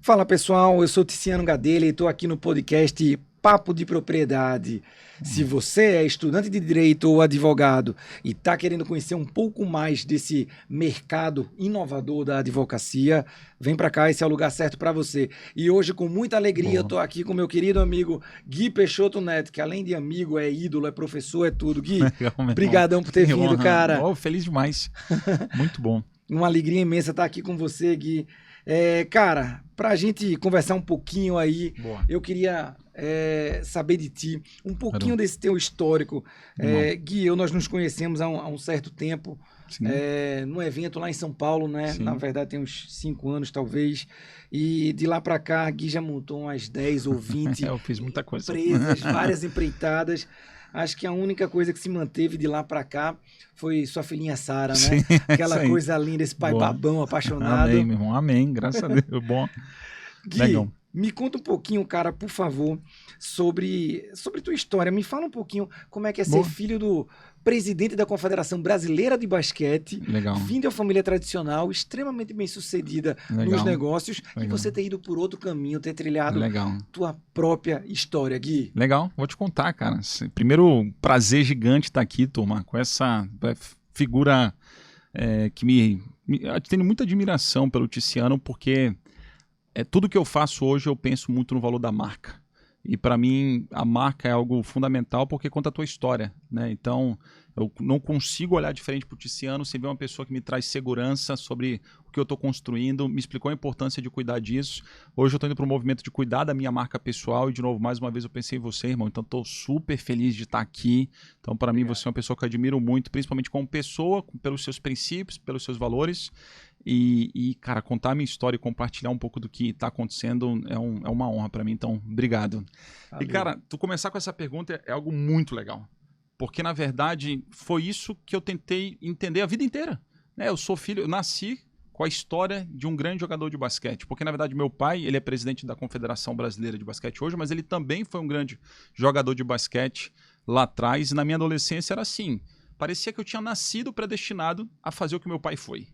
Fala pessoal, eu sou Tiziano Gadelha e estou aqui no podcast Papo de Propriedade. Se você é estudante de direito ou advogado e está querendo conhecer um pouco mais desse mercado inovador da advocacia, vem para cá, esse é o lugar certo para você. E hoje, com muita alegria, eu estou aqui com meu querido amigo Gui Peixoto Neto, que além de amigo, é ídolo, é professor, é tudo. Gui, brigadão por ter vindo, cara. Oh, feliz demais. Muito bom. Uma alegria imensa estar aqui com você, Gui. Cara, para a gente conversar um pouquinho aí, eu queria saber de ti, um pouquinho desse teu histórico. Gui, nós nos conhecemos há um certo tempo, num evento lá em São Paulo, né? Sim. Na verdade tem uns 5 anos talvez, e de lá para cá, Gui já montou umas 10 ou 20 eu fiz muita coisa. empresas, várias empreitadas. Acho que a única coisa que se manteve de lá para cá foi sua filhinha Sara, né? Sim, Aquela coisa linda, esse pai babão, apaixonado. Amém, meu irmão. Amém. Graças a Deus. Bom. Gui, Legal. me conta um pouquinho, cara, por favor, sobre tua história. Me fala um pouquinho como é que é ser filho do presidente da Confederação Brasileira de Basquete, Legal. vindo de uma família tradicional, extremamente bem-sucedida nos negócios, e você ter ido por outro caminho, ter trilhado tua própria história, Gui. Legal. Vou te contar, cara. Primeiro, prazer gigante estar aqui, turma, com essa figura que eu tenho muita admiração pelo Tiziano, porque tudo que eu faço hoje eu penso muito no valor da marca. E para mim a marca é algo fundamental porque conta a tua história, né? Então eu não consigo olhar diferente para o Tiziano sem ver uma pessoa que me traz segurança sobre o que eu estou construindo, me explicou a importância de cuidar disso. Hoje eu estou indo para o movimento de cuidar da minha marca pessoal e de novo, mais uma vez eu pensei em você, irmão. Então estou super feliz de estar aqui. Então para mim você é uma pessoa que eu admiro muito, principalmente como pessoa, pelos seus princípios, pelos seus valores. E, cara, contar a minha história e compartilhar um pouco do que está acontecendo é uma honra para mim, então, obrigado. Valeu. E, cara, tu começar com essa pergunta é algo muito legal, porque, na verdade, foi isso que eu tentei entender a vida inteira. Eu sou filho, eu nasci com a história de um grande jogador de basquete, porque, na verdade, meu pai, ele é presidente da Confederação Brasileira de Basquete hoje, mas ele também foi um grande jogador de basquete lá atrás, e na minha adolescência era assim, parecia que eu tinha nascido predestinado a fazer o que meu pai foi.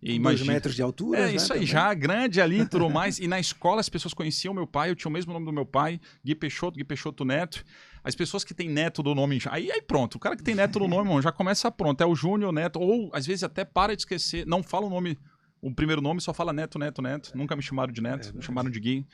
2 metros de altura, isso aí, também. Já grande ali e tudo mais. E na escola as pessoas conheciam meu pai, eu tinha o mesmo nome do meu pai, Gui Peixoto Neto. As pessoas que têm neto do nome... Aí pronto, o cara que tem neto do nome, irmão, já começa pronto. É o Júnior, Neto, ou às vezes até para de esquecer, não fala o nome, o primeiro nome, só fala Neto. Nunca me chamaram de Neto, me chamaram de Gui.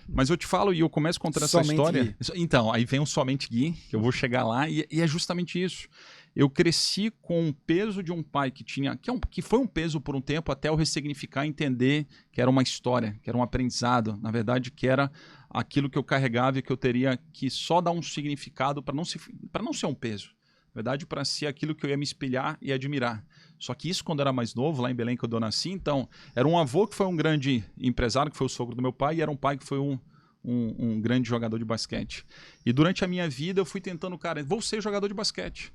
Mas eu te falo e eu começo contando essa história. Gui. Então, aí vem o Somente Gui, que eu vou chegar lá, e é justamente isso. Eu cresci com o peso de um pai que foi um peso por um tempo até eu ressignificar e entender que era uma história, que era um aprendizado, na verdade que era aquilo que eu carregava e que eu teria que só dar um significado para não ser um peso, na verdade para ser aquilo que eu ia me espelhar e admirar. Só que isso quando eu era mais novo, lá em Belém que eu nasci, então era um avô que foi um grande empresário, que foi o sogro do meu pai, e era um pai que foi um grande jogador de basquete. E durante a minha vida eu fui tentando, cara, vou ser jogador de basquete.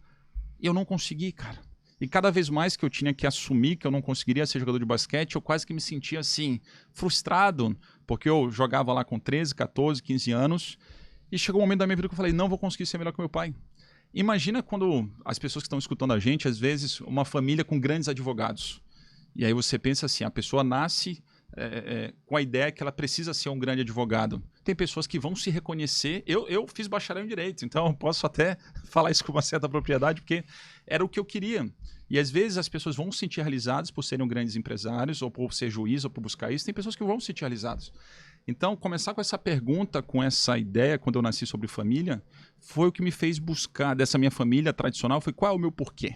E eu não consegui, cara. E cada vez mais que eu tinha que assumir que eu não conseguiria ser jogador de basquete, eu quase que me sentia assim, frustrado, porque eu jogava lá com 13, 14, 15 anos, e chegou um momento da minha vida que eu falei, não vou conseguir ser melhor que meu pai. Imagina quando as pessoas que estão escutando a gente, às vezes, uma família com grandes advogados. E aí você pensa assim, a pessoa nasce com a ideia que ela precisa ser um grande advogado. Tem pessoas que vão se reconhecer. Eu fiz bacharel em Direito, então eu posso até falar isso com uma certa propriedade, porque era o que eu queria. E às vezes as pessoas vão se sentir realizadas por serem grandes empresários, ou por ser juiz, ou por buscar isso. Tem pessoas que vão se sentir realizadas. Então, começar com essa pergunta, com essa ideia, quando eu nasci sobre família, foi o que me fez buscar dessa minha família tradicional, foi qual é o meu porquê.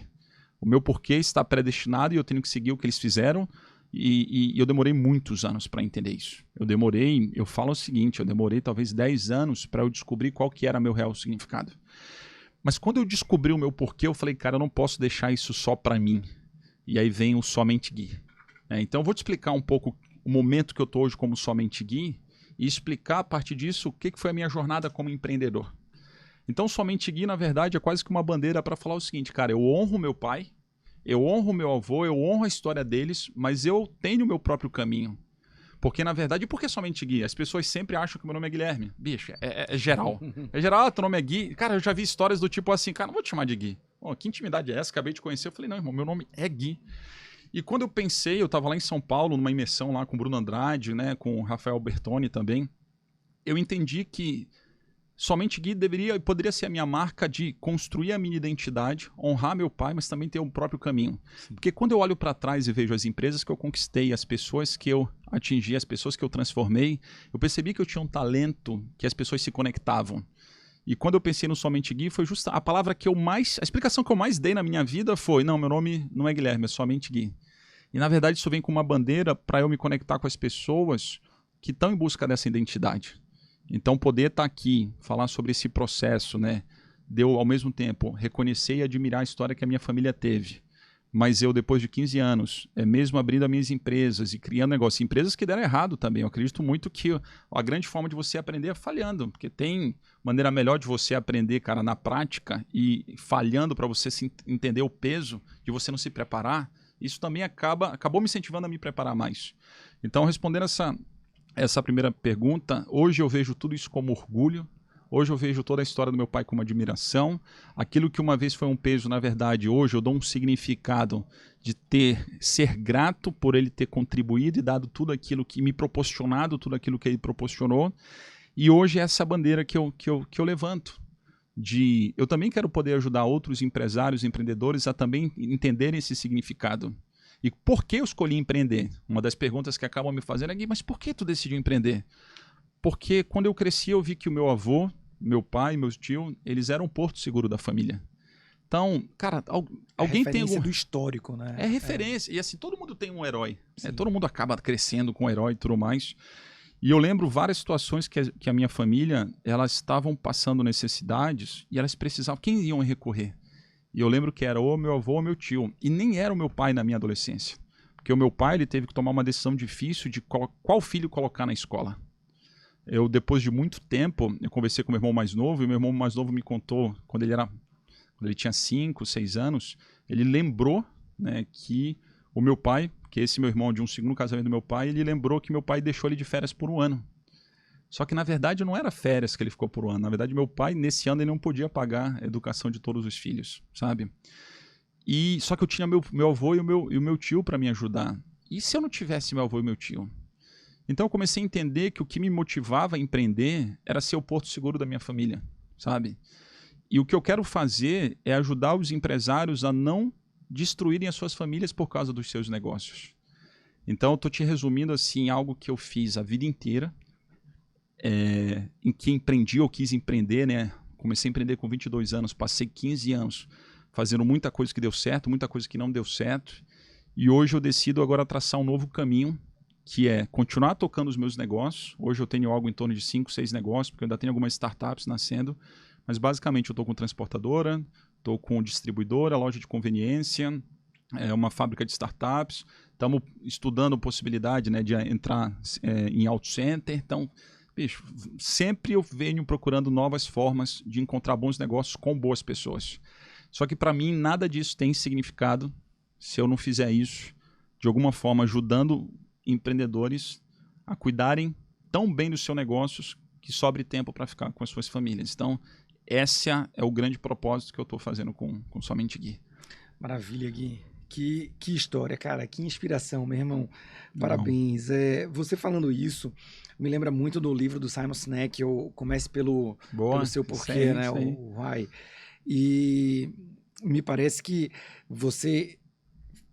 O meu porquê está predestinado e eu tenho que seguir o que eles fizeram. E eu demorei muitos anos para entender isso. Eu falo o seguinte, eu demorei talvez 10 anos para eu descobrir qual que era meu real significado. Mas quando eu descobri o meu porquê, eu falei, cara, eu não posso deixar isso só para mim. E aí vem o Somente Gui. Então eu vou te explicar um pouco o momento que eu estou hoje como Somente Gui e explicar a partir disso o que foi a minha jornada como empreendedor. Então Somente Gui, na verdade, é quase que uma bandeira para falar o seguinte, cara, eu honro meu pai, eu honro meu avô, eu honro a história deles, mas eu tenho o meu próprio caminho. Porque, na verdade, por que Somente Gui? As pessoas sempre acham que meu nome é Guilherme. Bicho, é geral. É geral, teu nome é Gui. Cara, eu já vi histórias do tipo assim, cara, não vou te chamar de Gui. Oh, que intimidade é essa? Acabei de conhecer. Eu falei, não, irmão, meu nome é Gui. E quando eu pensei, eu estava lá em São Paulo, numa imersão lá com o Bruno Andrade, né, com o Rafael Bertoni também, eu entendi que Somente Gui deveria e poderia ser a minha marca de construir a minha identidade, honrar meu pai, mas também ter um próprio caminho. Sim. Porque quando eu olho para trás e vejo as empresas que eu conquistei, as pessoas que eu atingi, as pessoas que eu transformei, eu percebi que eu tinha um talento que as pessoas se conectavam. E quando eu pensei no Somente Gui, foi justa a palavra que eu mais... A explicação que eu mais dei na minha vida foi, não, meu nome não é Guilherme, é Somente Gui. E na verdade isso vem com uma bandeira para eu me conectar com as pessoas que estão em busca dessa identidade. Então, poder estar aqui, falar sobre esse processo, né, de eu, ao mesmo tempo, reconhecer e admirar a história que a minha família teve. Mas eu, depois de 15 anos, mesmo abrindo as minhas empresas e criando negócios, empresas que deram errado também, eu acredito muito que a grande forma de você aprender é falhando, porque tem maneira melhor de você aprender, cara, na prática e falhando para você entender o peso de você não se preparar. Isso também acabou me incentivando a me preparar mais. Então, respondendo essa primeira pergunta, hoje eu vejo tudo isso como orgulho, hoje eu vejo toda a história do meu pai como admiração, aquilo que uma vez foi um peso, na verdade, hoje eu dou um significado de ser grato por ele ter contribuído e dado tudo aquilo que me proporcionado, tudo aquilo que ele proporcionou, e hoje é essa bandeira que eu levanto, eu também quero poder ajudar outros empresários, empreendedores a também entenderem esse significado. E por que eu escolhi empreender? Uma das perguntas que acabam me fazendo é, Gui, mas por que tu decidiu empreender? Porque quando eu cresci eu vi que o meu avô, meu pai, meu tio, eles eram o porto seguro da família. Então, cara, alguém tem referência do histórico, né? É referência. E assim, todo mundo tem um herói. Todo mundo acaba crescendo com um herói e tudo mais. E eu lembro várias situações que a minha família, elas estavam passando necessidades e elas precisavam, quem iam recorrer? E eu lembro que era ou meu avô ou meu tio. E nem era o meu pai na minha adolescência. Porque o meu pai ele teve que tomar uma decisão difícil de qual filho colocar na escola. Depois de muito tempo, eu conversei com o meu irmão mais novo, e o meu irmão mais novo me contou, quando ele tinha 5, 6 anos, ele lembrou, né, que o meu pai, que esse meu irmão de um segundo casamento do meu pai, ele lembrou que meu pai deixou ele de férias por um ano. Só que, na verdade, não era férias que ele ficou por um ano. Na verdade, meu pai, nesse ano, ele não podia pagar a educação de todos os filhos, sabe? Só que eu tinha meu avô e o meu tio para me ajudar. E se eu não tivesse meu avô e meu tio? Então, eu comecei a entender que o que me motivava a empreender era ser o porto seguro da minha família, sabe? E o que eu quero fazer é ajudar os empresários a não destruírem as suas famílias por causa dos seus negócios. Então, eu estou te resumindo assim, algo que eu fiz a vida inteira, em que empreendi ou quis empreender, né? Comecei a empreender com 22 anos, passei 15 anos fazendo muita coisa que deu certo, muita coisa que não deu certo, e hoje eu decido agora traçar um novo caminho, que é continuar tocando os meus negócios. Hoje eu tenho algo em torno de 5, 6 negócios, porque eu ainda tenho algumas startups nascendo, mas basicamente eu estou com transportadora, estou com distribuidora, loja de conveniência, uma fábrica de startups, estamos estudando a possibilidade, né, de entrar em auto center. Então, bicho, sempre eu venho procurando novas formas de encontrar bons negócios com boas pessoas. Só que para mim nada disso tem significado se eu não fizer isso de alguma forma ajudando empreendedores a cuidarem tão bem dos seus negócios que sobre tempo para ficar com as suas famílias. Então, esse é o grande propósito que eu estou fazendo com Somente Gui. Maravilha, Gui. Que história, cara, que inspiração, meu irmão. Parabéns. Você falando isso me lembra muito do livro do Simon Sinek, o Comece pelo Seu Porquê, né? O Why. E me parece que você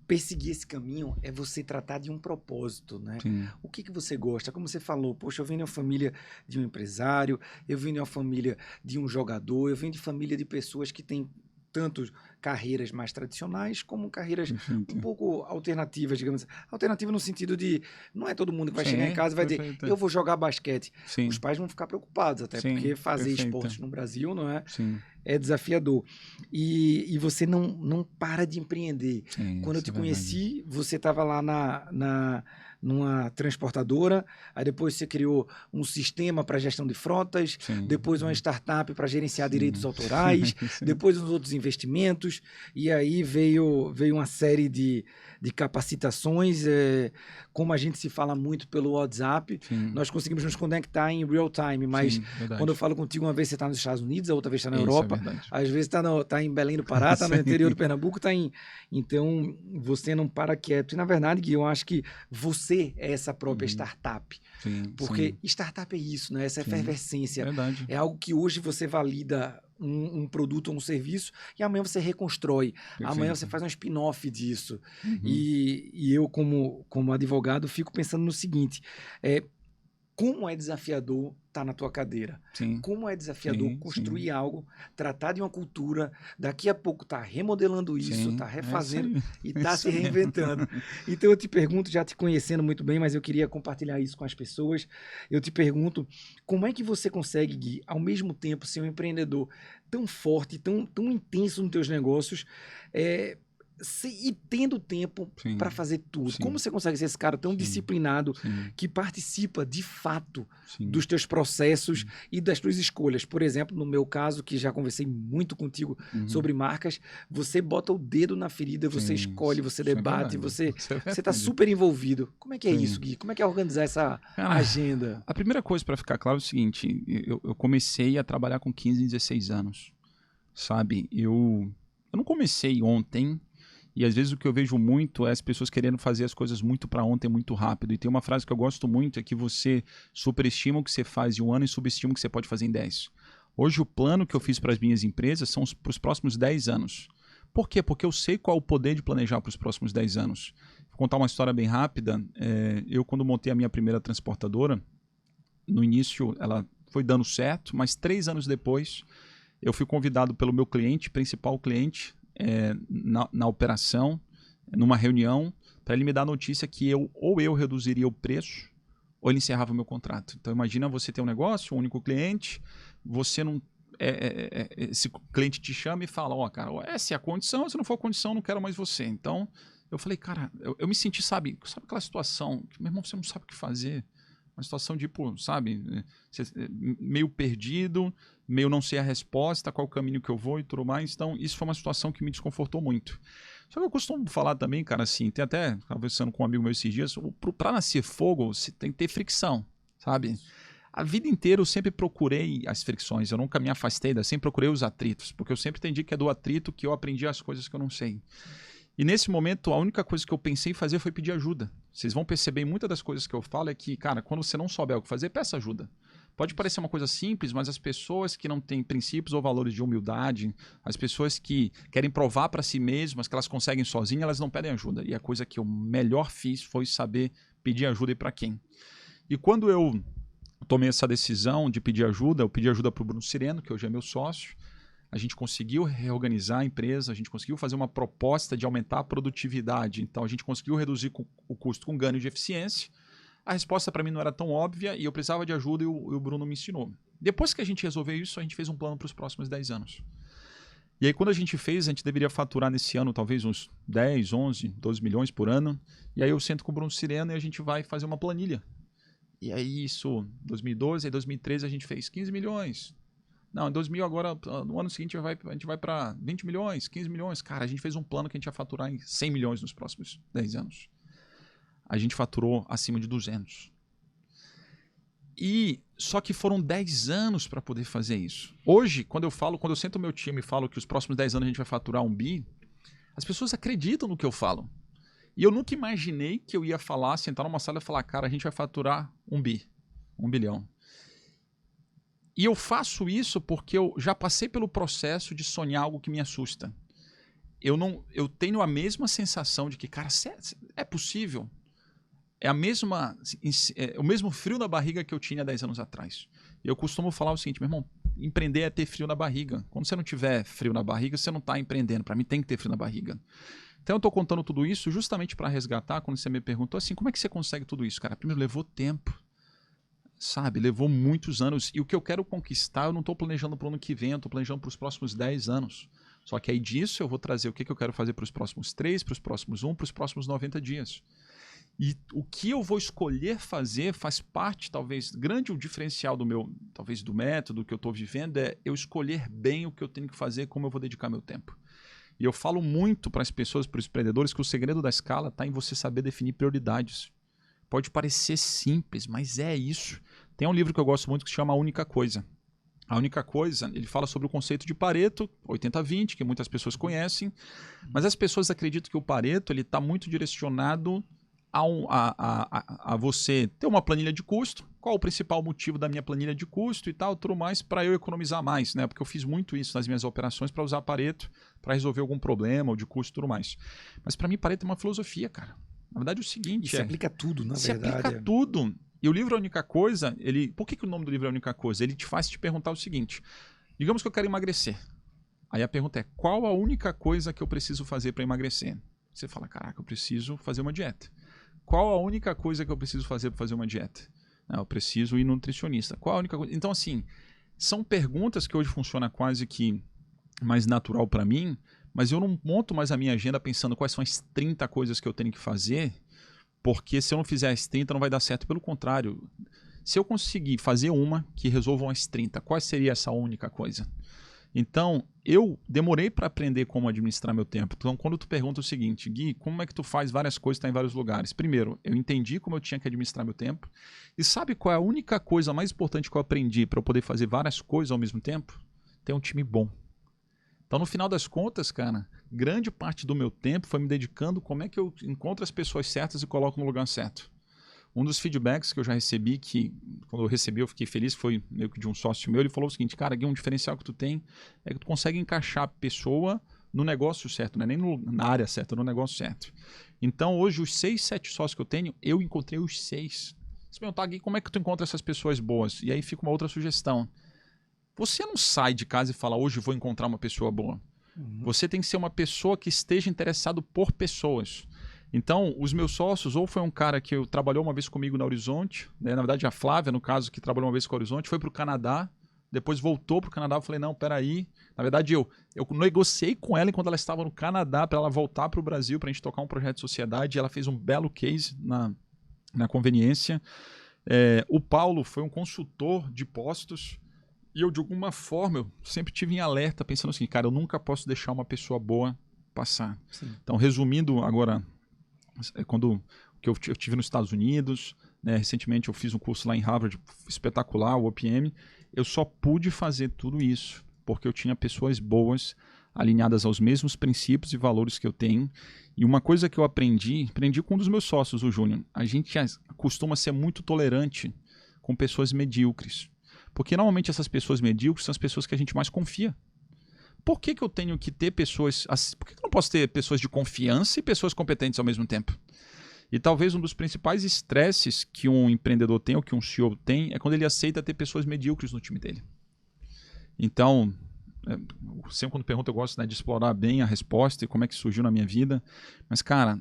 perseguir esse caminho é você tratar de um propósito, né? Sim. O que você gosta? Como você falou, poxa, eu venho de uma família de um empresário, eu venho de uma família de um jogador, eu venho de família de pessoas que têm tanto carreiras mais tradicionais como carreiras um pouco alternativas, digamos. Alternativa no sentido de não é todo mundo que vai chegar em casa e vai dizer, eu vou jogar basquete. Sim. Os pais vão ficar preocupados, até porque fazer esporte no Brasil não é, é desafiador. E você não para de empreender. Sim, quando eu te conheci, você estava lá numa transportadora, aí depois você criou um sistema para gestão de frotas, Sim. depois uma startup para gerenciar direitos autorais, depois os outros investimentos, e aí veio uma série de capacitações, como a gente se fala muito pelo WhatsApp, Sim. nós conseguimos nos conectar em real time, mas Sim, quando eu falo contigo, uma vez você está nos Estados Unidos, a outra vez está na Isso Europa, é verdade. às vezes está em Belém do Pará, está no interior do Pernambuco, então você não para quieto. E na verdade, Gui, eu acho que você é essa própria startup. Sim, Porque sim. startup é isso, né? Essa Sim. efervescência. Verdade. É algo que hoje você valida um produto ou um serviço e amanhã você reconstrói. Perfeito. Amanhã você faz um spin-off disso. Uhum. E eu, como advogado, fico pensando no seguinte: como é desafiador estar na tua cadeira? Sim. Como é desafiador Sim, construir sim. algo, tratar de uma cultura, daqui a pouco tá remodelando isso, Sim, tá refazendo é isso e aí. tá se reinventando. Então eu te pergunto, já te conhecendo muito bem, mas eu queria compartilhar isso com as pessoas. Eu te pergunto, como é que você consegue, Gui, ao mesmo tempo ser um empreendedor tão forte, tão intenso nos teus negócios, e tendo tempo Sim, para fazer tudo? sim. Como você consegue ser esse cara tão Sim, disciplinado sim, que participa de fato sim. dos teus processos e das tuas escolhas? Por exemplo, no meu caso, que já conversei muito contigo sobre marcas, você bota o dedo na ferida, você Sim, escolhe, você isso é debate, verdade. você Isso é está verdade. super envolvido. Como é que é Sim. isso, Gui? Como é que é organizar essa Cara, agenda? A primeira coisa para ficar claro é o seguinte, eu comecei a trabalhar com 15, 16 anos, sabe? Eu não comecei ontem, e às vezes o que eu vejo muito é as pessoas querendo fazer as coisas muito para ontem, muito rápido. E tem uma frase que eu gosto muito, é que você superestima o que você faz em um ano e subestima o que você pode fazer em 10. Hoje o plano que eu fiz para as minhas empresas são para os próximos 10 anos. Por quê? Porque eu sei qual é o poder de planejar para os próximos 10 anos. Vou contar uma história bem rápida. Eu, quando montei a minha primeira transportadora, no início ela foi dando certo, mas 3 anos depois eu fui convidado pelo meu cliente, principal cliente, na operação, numa reunião, para ele me dar a notícia que eu reduziria o preço ou ele encerrava o meu contrato. Então imagina você ter um negócio, um único cliente, você não... esse cliente te chama e fala, cara, essa é a condição, se não for a condição, eu não quero mais você. Então eu falei, cara, eu me senti, sabe aquela situação, que, meu irmão, você não sabe o que fazer. Uma situação tipo, sabe, meio perdido, meio não sei a resposta, qual o caminho que eu vou e tudo mais. Então, isso foi uma situação que me desconfortou muito. Só que eu costumo falar também, cara, assim, tem até, conversando com um amigo meu esses dias, para nascer fogo, você tem que ter fricção, sabe? A vida inteira eu sempre procurei as fricções, eu nunca me afastei, sempre procurei os atritos, porque eu sempre entendi que é do atrito que eu aprendi as coisas que eu não sei. E nesse momento, a única coisa que eu pensei em fazer foi pedir ajuda. Vocês vão perceber, muitas das coisas que eu falo é que, cara, quando você não souber o que fazer, peça ajuda. Pode parecer uma coisa simples, mas as pessoas que não têm princípios ou valores de humildade, as pessoas que querem provar para si mesmas que elas conseguem sozinhas, elas não pedem ajuda. E a coisa que eu melhor fiz foi saber pedir ajuda e para quem. E quando eu tomei essa decisão de pedir ajuda, eu pedi ajuda para o Bruno Sireno, que hoje é meu sócio. A gente conseguiu reorganizar a empresa, a gente conseguiu fazer uma proposta de aumentar a produtividade. Então, a gente conseguiu reduzir o custo com ganho de eficiência. A resposta para mim não era tão óbvia e eu precisava de ajuda e o Bruno me ensinou. Depois que a gente resolveu isso, a gente fez um plano para os próximos 10 anos. E aí, quando a gente fez, a gente deveria faturar nesse ano talvez uns 10, 11, 12 milhões por ano. E aí eu sento com o Bruno Sireno e a gente vai fazer uma planilha. E aí isso, 2012, aí 2013 a gente fez 15 milhões. Não, em 2000 agora, no ano seguinte a gente vai para 20 milhões, 15 milhões. Cara, a gente fez um plano que a gente ia faturar em 100 milhões nos próximos 10 anos. A gente faturou acima de 200. E só que foram 10 anos para poder fazer isso. Hoje, quando eu sento o meu time e falo que os próximos 10 anos a gente vai faturar 1 bi, as pessoas acreditam no que eu falo. E eu nunca imaginei que eu ia falar, sentar numa sala e falar, cara, a gente vai faturar 1 bi, 1 bilhão. E eu faço isso porque eu já passei pelo processo de sonhar algo que me assusta. Eu tenho a mesma sensação de que, cara, é possível. É o mesmo frio na barriga que eu tinha 10 anos atrás. E eu costumo falar o seguinte, meu irmão, empreender é ter frio na barriga. Quando você não tiver frio na barriga, você não está empreendendo. Para mim tem que ter frio na barriga. Então eu estou contando tudo isso justamente para resgatar, quando você me perguntou assim, como é que você consegue tudo isso, cara? Primeiro, levou tempo. Sabe, levou muitos anos. E o que eu quero conquistar, eu não estou planejando para o ano que vem, eu estou planejando para os próximos 10 anos. Só que aí disso eu vou trazer o que eu quero fazer para os próximos 3, para os próximos 1, para os próximos 90 dias. E o que eu vou escolher fazer faz parte, talvez, grande o diferencial do meu, talvez do método que eu estou vivendo é eu escolher bem o que eu tenho que fazer, como eu vou dedicar meu tempo. E eu falo muito para as pessoas, para os empreendedores, que o segredo da escala está em você saber definir prioridades. Pode parecer simples, mas é isso. Tem um livro que eu gosto muito que se chama A Única Coisa. A Única Coisa, ele fala sobre o conceito de Pareto, 80-20, que muitas pessoas conhecem, mas as pessoas acreditam que o Pareto está muito direcionado a você ter uma planilha de custo, qual o principal motivo da minha planilha de custo e tal, tudo mais, para eu economizar mais, né? Porque eu fiz muito isso nas minhas operações para usar Pareto, para resolver algum problema ou de custo e tudo mais. Mas para mim, Pareto é uma filosofia, cara. Na verdade, é o seguinte... E se aplica a tudo, na se verdade. Se aplica a tudo. E o livro A Única Coisa, por que o nome do livro é A Única Coisa? Ele te faz te perguntar o seguinte, digamos que eu quero emagrecer. Aí a pergunta é, qual a única coisa que eu preciso fazer para emagrecer? Você fala, caraca, eu preciso fazer uma dieta. Qual a única coisa que eu preciso fazer para fazer uma dieta? Eu preciso ir no nutricionista. Qual a única coisa? Então, assim, são perguntas que hoje funcionam quase que mais natural para mim, mas eu não monto mais a minha agenda pensando quais são as 30 coisas que eu tenho que fazer, porque se eu não fizer as 30 não vai dar certo. Pelo contrário, se eu conseguir fazer uma que resolvam as 30, qual seria essa única coisa? Então, eu demorei para aprender como administrar meu tempo. Então, quando tu pergunta o seguinte, Gui, como é que tu faz várias coisas e está em vários lugares? Primeiro, eu entendi como eu tinha que administrar meu tempo. E sabe qual é a única coisa mais importante que eu aprendi para eu poder fazer várias coisas ao mesmo tempo? Ter um time bom. Então, no final das contas, cara, grande parte do meu tempo foi me dedicando como é que eu encontro as pessoas certas e coloco no lugar certo. Um dos feedbacks que eu já recebi, que quando eu recebi eu fiquei feliz, foi meio que de um sócio meu, ele falou o seguinte, cara, Gui, um diferencial que tu tem é que tu consegue encaixar a pessoa no negócio certo, não é nem na área certa, no negócio certo. Então hoje os 6, 7 sócios que eu tenho, eu encontrei os 6. Você perguntar, Gui, como é que tu encontra essas pessoas boas? E aí fica uma outra sugestão. Você não sai de casa e fala, hoje vou encontrar uma pessoa boa. Você tem que ser uma pessoa que esteja interessado por pessoas. Então, os meus sócios, ou foi um cara que trabalhou uma vez comigo na Horizonte, né? Na verdade a Flávia, no caso, que trabalhou uma vez com a Horizonte, foi para o Canadá, depois voltou para o Canadá, eu falei, não, peraí. Na verdade, eu negociei com ela enquanto ela estava no Canadá para ela voltar para o Brasil, para a gente tocar um projeto de sociedade, e ela fez um belo case na conveniência. O Paulo foi um consultor de postos, e eu, de alguma forma, eu sempre tive em alerta, pensando assim, cara, eu nunca posso deixar uma pessoa boa passar. Sim. Então, resumindo agora... Quando que eu estive nos Estados Unidos, né, recentemente eu fiz um curso lá em Harvard espetacular, o OPM, eu só pude fazer tudo isso porque eu tinha pessoas boas, alinhadas aos mesmos princípios e valores que eu tenho. E uma coisa que eu aprendi com um dos meus sócios, o Júnior, a gente costuma ser muito tolerante com pessoas medíocres, porque normalmente essas pessoas medíocres são as pessoas que a gente mais confia. Por que eu tenho que ter pessoas... Por que eu não posso ter pessoas de confiança e pessoas competentes ao mesmo tempo? E talvez um dos principais estresses que um empreendedor tem, ou que um CEO tem, é quando ele aceita ter pessoas medíocres no time dele. Então, sempre quando pergunto, eu gosto, né, de explorar bem a resposta e como é que surgiu na minha vida. Mas, cara,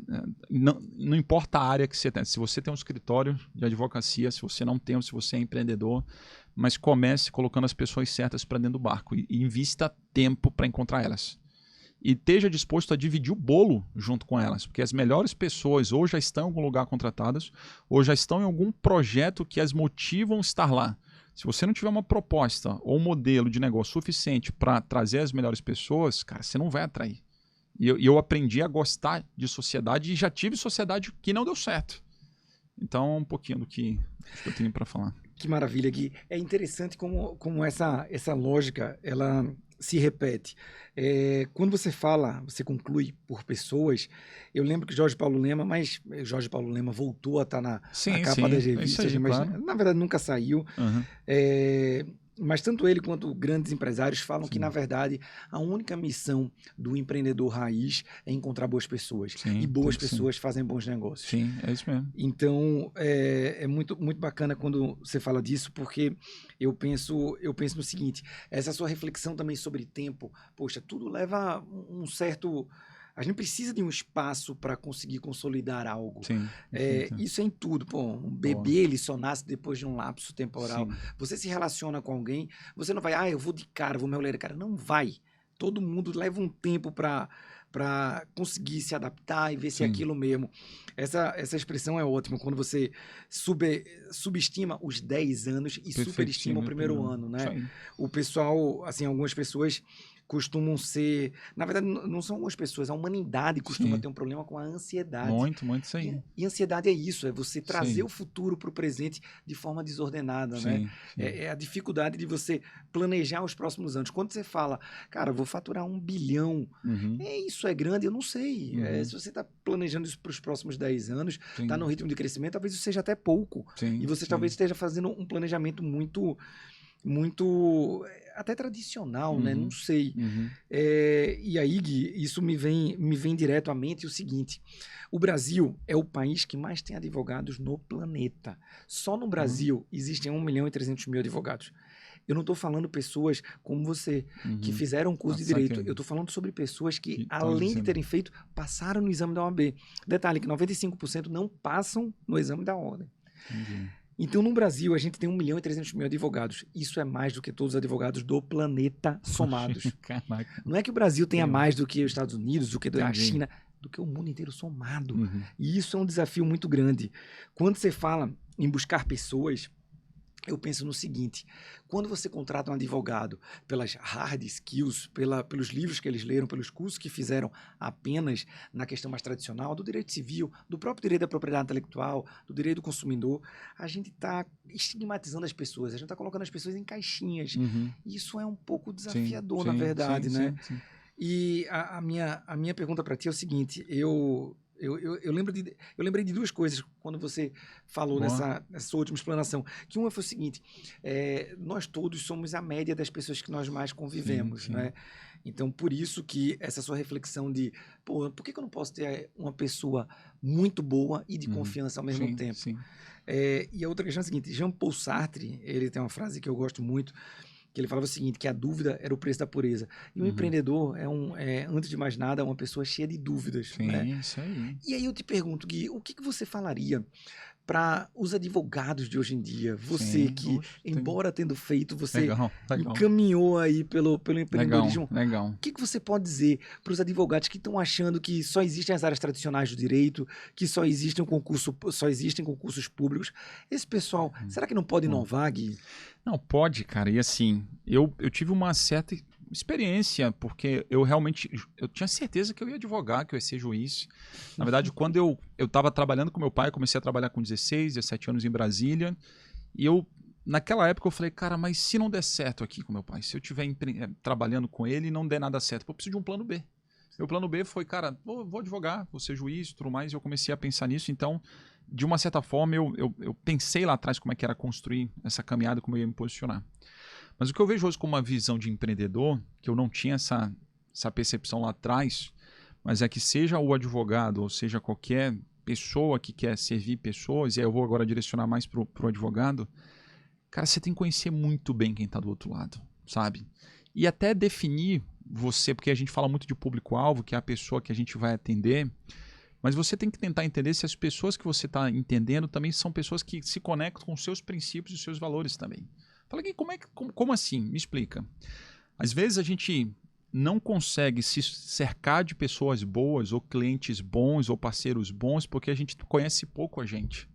não importa a área que você tem. Se você tem um escritório de advocacia, se você não tem, ou se você é empreendedor, mas comece colocando as pessoas certas para dentro do barco e invista tempo para encontrar elas. E esteja disposto a dividir o bolo junto com elas, porque as melhores pessoas ou já estão em algum lugar contratadas, ou já estão em algum projeto que as motivam a estar lá. Se você não tiver uma proposta ou um modelo de negócio suficiente para trazer as melhores pessoas, cara, você não vai atrair. E eu aprendi a gostar de sociedade e já tive sociedade que não deu certo. Então, um pouquinho do que eu tenho para falar. Que maravilha, Gui. É interessante como essa lógica, ela se repete. Quando você fala, você conclui por pessoas, eu lembro que Jorge Paulo Lema, mas Jorge Paulo Lema voltou a estar na capa das revistas, aí, mas claro. Na verdade nunca saiu. Uhum. Mas tanto ele quanto grandes empresários falam que, na verdade, a única missão do empreendedor raiz é encontrar boas pessoas. E boas pessoas fazem bons negócios. Sim, é isso mesmo. Então, é muito, muito bacana quando você fala disso, porque eu penso no seguinte, essa sua reflexão também sobre tempo, poxa, tudo leva um certo... A gente precisa de um espaço para conseguir consolidar algo. Sim. Isso é em tudo. Pô, um bebê, ele só nasce depois de um lapso temporal. Sim. Você se relaciona com alguém, você não vai, eu vou de cara, vou me olhar de cara. Não vai. Todo mundo leva um tempo para para conseguir se adaptar e ver se é Sim. aquilo mesmo. Essa expressão é ótima, quando você subestima os 10 anos e superestima o primeiro ano, né? Isso aí. O pessoal, assim, algumas pessoas costumam ser... Na verdade, não são algumas pessoas, a humanidade costuma Sim. ter um problema com a ansiedade. Muito isso aí. E ansiedade é isso, é você trazer Sim. o futuro para o presente de forma desordenada, né? Sim, sim. É a dificuldade de você planejar os próximos anos. Quando você fala, cara, vou faturar 1 bilhão, Uhum. isso é grande? Eu não sei. Uhum. Se você está planejando isso para os próximos 10 anos, Sim. está no ritmo de crescimento, talvez isso seja até pouco. Sim, E você sim. talvez esteja fazendo um planejamento muito até tradicional, né? Uhum. Não sei. Uhum. E aí, Gui, isso me vem direto à mente o seguinte: o Brasil é o país que mais tem advogados no planeta. Só no Brasil existem 1.300.000 advogados. Eu não estou falando pessoas como você, que fizeram um curso de direito. Eu estou falando sobre pessoas que, além de terem feito, passaram no exame da OAB. Detalhe que 95% não passam no exame da ordem. Entendi. Então, no Brasil, a gente tem 1.300.000 advogados. Isso é mais do que todos os advogados do planeta somados. Caraca. Não é que o Brasil tenha mais do que os Estados Unidos, do que a Entendi. China, do que o mundo inteiro somado. Uhum. E isso é um desafio muito grande. Quando você fala em buscar pessoas, eu penso no seguinte: quando você contrata um advogado pelas hard skills, pelos livros que eles leram, pelos cursos que fizeram apenas na questão mais tradicional, do direito civil, do próprio direito da propriedade intelectual, do direito do consumidor, a gente está estigmatizando as pessoas, a gente está colocando as pessoas em caixinhas. Uhum. Isso é um pouco desafiador, Sim, na verdade, sim, né? sim. E a minha pergunta para ti é o seguinte: eu lembrei de duas coisas quando você falou nessa sua última explanação. Que uma foi o seguinte: nós todos somos a média das pessoas que nós mais convivemos, Sim. né? Então, por isso que essa sua reflexão de, pô, por que eu não posso ter uma pessoa muito boa e de confiança ao mesmo tempo? Sim. E a outra questão é a seguinte: Jean-Paul Sartre, ele tem uma frase que eu gosto muito, que ele falava o seguinte, que a dúvida era o preço da pureza. E o empreendedor antes de mais nada, uma pessoa cheia de dúvidas. Sim, né? isso aí. E aí eu te pergunto, Gui, o que você falaria para os advogados de hoje em dia? Você embora tendo feito, você legal. encaminhou aí pelo empreendedorismo. Legal. O que você pode dizer para os advogados que estão achando que só existem as áreas tradicionais do direito, que só existem concursos públicos? Esse pessoal, será que não pode inovar, Gui? Não, pode, cara. E assim, eu tive uma certa experiência, porque eu tinha certeza que eu ia advogar, que eu ia ser juiz. Na verdade, quando eu estava trabalhando com meu pai, eu comecei a trabalhar com 16, 17 anos em Brasília, e naquela época eu falei, cara, mas se não der certo aqui com meu pai, se eu estiver trabalhando com ele e não der nada certo, eu preciso de um plano B. Meu plano B foi, cara, vou advogar, vou ser juiz e tudo mais, e eu comecei a pensar nisso. Então, de uma certa forma, eu pensei lá atrás como é que era construir essa caminhada, como eu ia me posicionar. Mas o que eu vejo hoje como uma visão de empreendedor, que eu não tinha essa percepção lá atrás, mas é que seja o advogado, ou seja qualquer pessoa que quer servir pessoas, e aí eu vou agora direcionar mais para o advogado, cara, você tem que conhecer muito bem quem está do outro lado, sabe? E até definir você, porque a gente fala muito de público-alvo, que é a pessoa que a gente vai atender, mas você tem que tentar entender se as pessoas que você está entendendo também são pessoas que se conectam com os seus princípios e os seus valores também. Fala aqui, como assim? Me explica. Às vezes a gente não consegue se cercar de pessoas boas, ou clientes bons, ou parceiros bons, porque a gente conhece pouco a gente.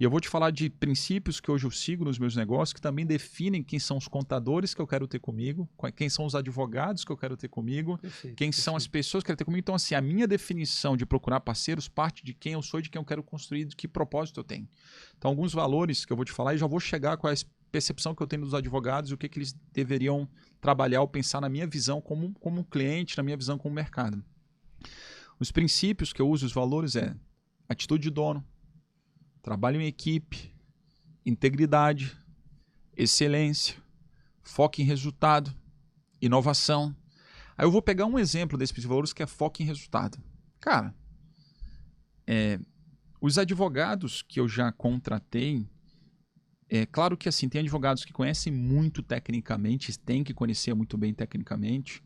E eu vou te falar de princípios que hoje eu sigo nos meus negócios, que também definem quem são os contadores que eu quero ter comigo, quem são os advogados que eu quero ter comigo, quem são as pessoas que eu quero ter comigo. Então, assim, a minha definição de procurar parceiros parte de quem eu sou e de quem eu quero construir, de que propósito eu tenho. Então, alguns valores que eu vou te falar e já vou chegar com a percepção que eu tenho dos advogados e o que eles deveriam trabalhar ou pensar na minha visão como cliente, na minha visão como mercado. Os princípios que eu uso, os valores é atitude de dono, trabalho em equipe, integridade, excelência, foco em resultado, inovação. Aí eu vou pegar um exemplo desses valores que é foco em resultado. Cara, os advogados que eu já contratei, é claro que assim, tem advogados que conhecem muito tecnicamente, tem que conhecer muito bem tecnicamente,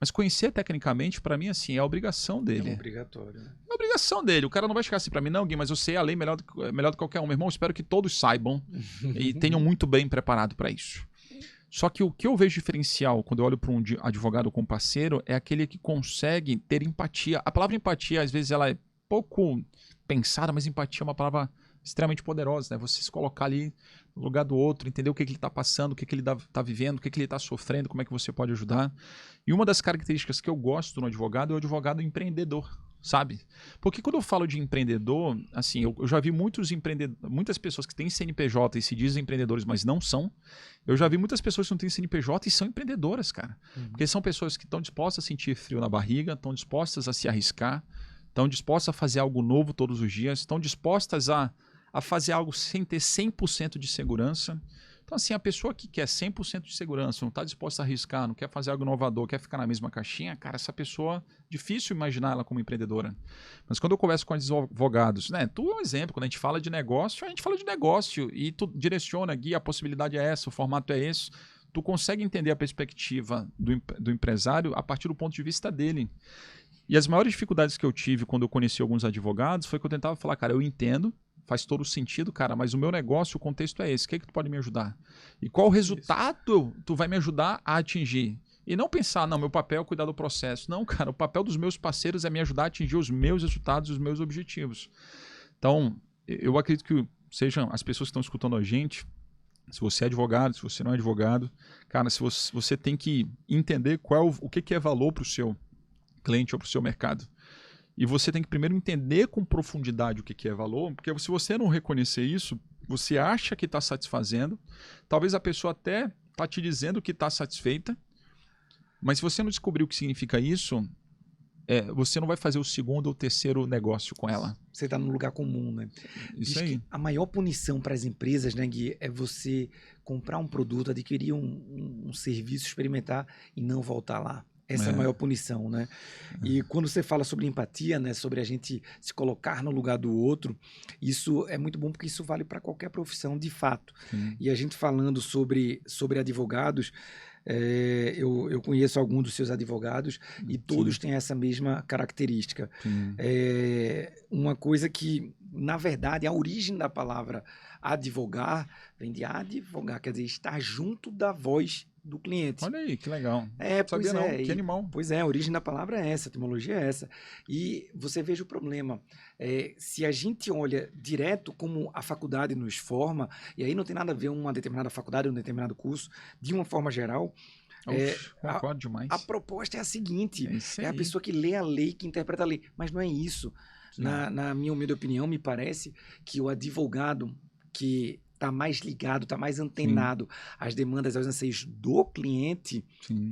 mas conhecer tecnicamente, para mim, assim, é a obrigação dele. É obrigatório. Né? É a obrigação dele. O cara não vai chegar assim para mim, não, Gui, mas eu sei a lei melhor do que qualquer um. Meu irmão, espero que todos saibam e tenham muito bem preparado para isso. Só que o que eu vejo diferencial quando eu olho para um advogado como parceiro é aquele que consegue ter empatia. A palavra empatia, às vezes, ela é pouco pensada, mas empatia é uma palavra extremamente poderosa, né? Você se colocar ali no lugar do outro, entender o que ele está passando, o que ele está vivendo, o que ele está sofrendo, como é que você pode ajudar. E uma das características que eu gosto no advogado é o advogado empreendedor, sabe? Porque quando eu falo de empreendedor, assim, eu já vi muitas pessoas que têm CNPJ e se dizem empreendedores, mas não são. Eu já vi muitas pessoas que não têm CNPJ e são empreendedoras, cara. Porque são pessoas que estão dispostas a sentir frio na barriga, estão dispostas a se arriscar, estão dispostas a fazer algo novo todos os dias, estão dispostas a fazer algo sem ter 100% de segurança. Então, assim, a pessoa que quer 100% de segurança, não está disposta a arriscar, não quer fazer algo inovador, quer ficar na mesma caixinha, cara, essa pessoa, difícil imaginar ela como empreendedora. Mas quando eu converso com advogados, né, tu é um exemplo, quando a gente fala de negócio, a gente fala de negócio e tu direciona, guia, a possibilidade é essa, o formato é esse. Tu consegue entender a perspectiva do empresário a partir do ponto de vista dele. E as maiores dificuldades que eu tive quando eu conheci alguns advogados foi que eu tentava falar, cara, eu entendo, faz todo sentido, cara, mas o meu negócio, o contexto é esse. O que é que tu pode me ajudar? E qual resultado tu vai me ajudar a atingir? E não pensar, não, meu papel é cuidar do processo. Não, cara, o papel dos meus parceiros é me ajudar a atingir os meus resultados, os meus objetivos. Então, eu acredito que sejam as pessoas que estão escutando a gente, se você é advogado, se você não é advogado, cara, se você tem que entender o que é valor para o seu cliente ou para o seu mercado. E você tem que primeiro entender com profundidade o que é valor, porque se você não reconhecer isso, você acha que está satisfazendo, talvez a pessoa até está te dizendo que está satisfeita, mas se você não descobrir o que significa isso, você não vai fazer o segundo ou terceiro negócio com ela. Você está no lugar comum, né? Isso Diz aí. que a maior punição para as empresas, né, Gui, é você comprar um produto, adquirir um serviço, experimentar e não voltar lá. Essa é a maior punição, né? E quando você fala sobre empatia, né, sobre a gente se colocar no lugar do outro, isso é muito bom porque isso vale para qualquer profissão, de fato. Sim. E a gente falando sobre advogados, eu conheço alguns dos seus advogados e todos têm essa mesma característica. Uma coisa que, na verdade, a origem da palavra advogar vem de advogar, quer dizer, estar junto da voz do cliente. Olha aí, que legal. Pois Sabia não, que animal. Pois é, a origem da palavra é essa, a etimologia é essa. E você veja o problema. Se a gente olha direto como a faculdade nos forma, e aí não tem nada a ver uma determinada faculdade, um determinado curso, de uma forma geral, concordo demais. a proposta é a seguinte, é a pessoa que lê a lei, que interpreta a lei, mas não é isso. Na minha humilde opinião, me parece que o advogado que está mais ligado, está mais antenado às demandas, aos anseios do cliente,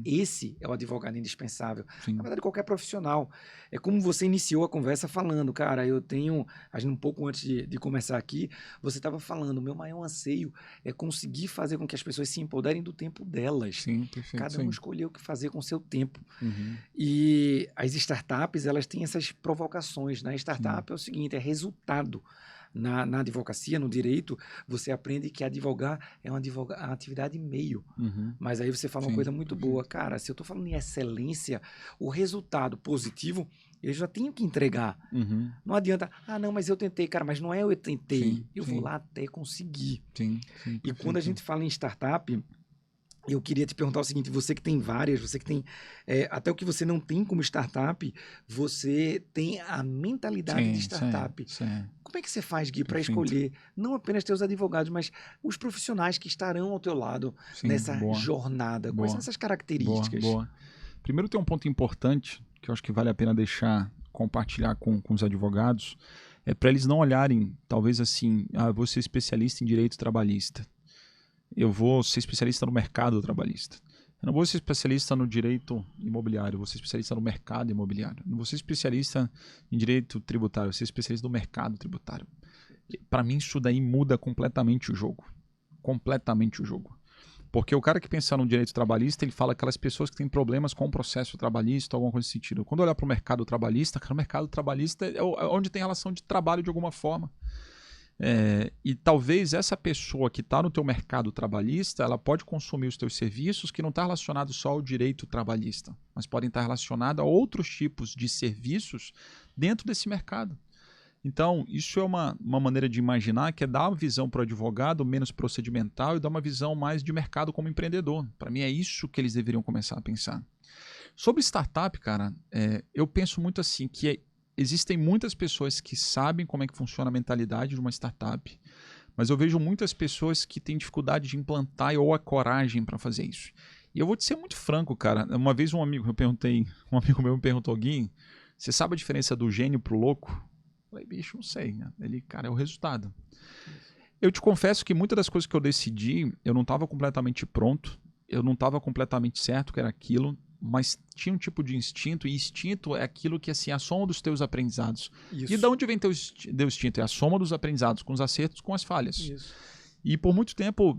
esse é o advogado indispensável. Na verdade, qualquer profissional. É como você iniciou a conversa falando, cara, eu tenho, um pouco antes de começar aqui, você estava falando, o meu maior anseio é conseguir fazer com que as pessoas se empoderem do tempo delas. Sim, perfeito. Cada um escolheu o que fazer com o seu tempo. E as startups, elas têm essas provocações, né? Startup é o seguinte, é resultado. Na advocacia, no direito, você aprende que advogar é uma atividade meio. Mas aí você fala uma coisa muito boa. Cara, se eu estou falando em excelência, o resultado positivo, eu já tenho que entregar. Não adianta, não, mas eu tentei. Cara, mas não é eu tentei. Eu vou lá até conseguir. E quando a gente fala em startup, eu queria te perguntar o seguinte, você que tem várias, você que tem, até o que você não tem como startup, você tem a mentalidade de startup. Como é que você faz, Gui, para escolher não apenas teus advogados, mas os profissionais que estarão ao teu lado nessa jornada? Quais são essas características? Boa. Primeiro tem um ponto importante, que eu acho que vale a pena compartilhar com os advogados, para eles não olharem, talvez assim, eu vou ser especialista em direito trabalhista. Eu vou ser especialista no mercado trabalhista. Eu não vou ser especialista no direito imobiliário, eu vou ser especialista no mercado imobiliário. Eu não vou ser especialista em direito tributário, eu vou ser especialista no mercado tributário. Para mim, isso daí muda completamente o jogo. Completamente o jogo. Porque o cara que pensa no direito trabalhista, ele fala aquelas pessoas que têm problemas com o processo trabalhista, alguma coisa nesse sentido. Quando eu olhar para o mercado trabalhista, cara, o mercado trabalhista é onde tem relação de trabalho de alguma forma. E talvez essa pessoa que está no teu mercado trabalhista, ela pode consumir os teus serviços que não está relacionado só ao direito trabalhista, mas podem estar relacionados a outros tipos de serviços dentro desse mercado. Então, isso é uma maneira de imaginar que é dar uma visão para o advogado menos procedimental e dar uma visão mais de mercado como empreendedor. Para mim é isso que eles deveriam começar a pensar. Sobre startup, cara, eu penso muito assim, que existem muitas pessoas que sabem como é que funciona a mentalidade de uma startup, mas eu vejo muitas pessoas que têm dificuldade de implantar ou a coragem para fazer isso. E eu vou te ser muito franco, cara. Uma vez um amigo meu me perguntou, Gui, você sabe a diferença do gênio pro louco? Eu falei, bicho, não sei, né? Ele, cara, é o resultado. Eu te confesso que muitas das coisas que eu decidi, eu não estava completamente pronto, eu não estava completamente certo que era aquilo, mas tinha um tipo de instinto, e instinto é aquilo que assim, é a soma dos teus aprendizados. Isso. E de onde vem teu instinto? É a soma dos aprendizados, com os acertos, com as falhas. Isso. E por muito tempo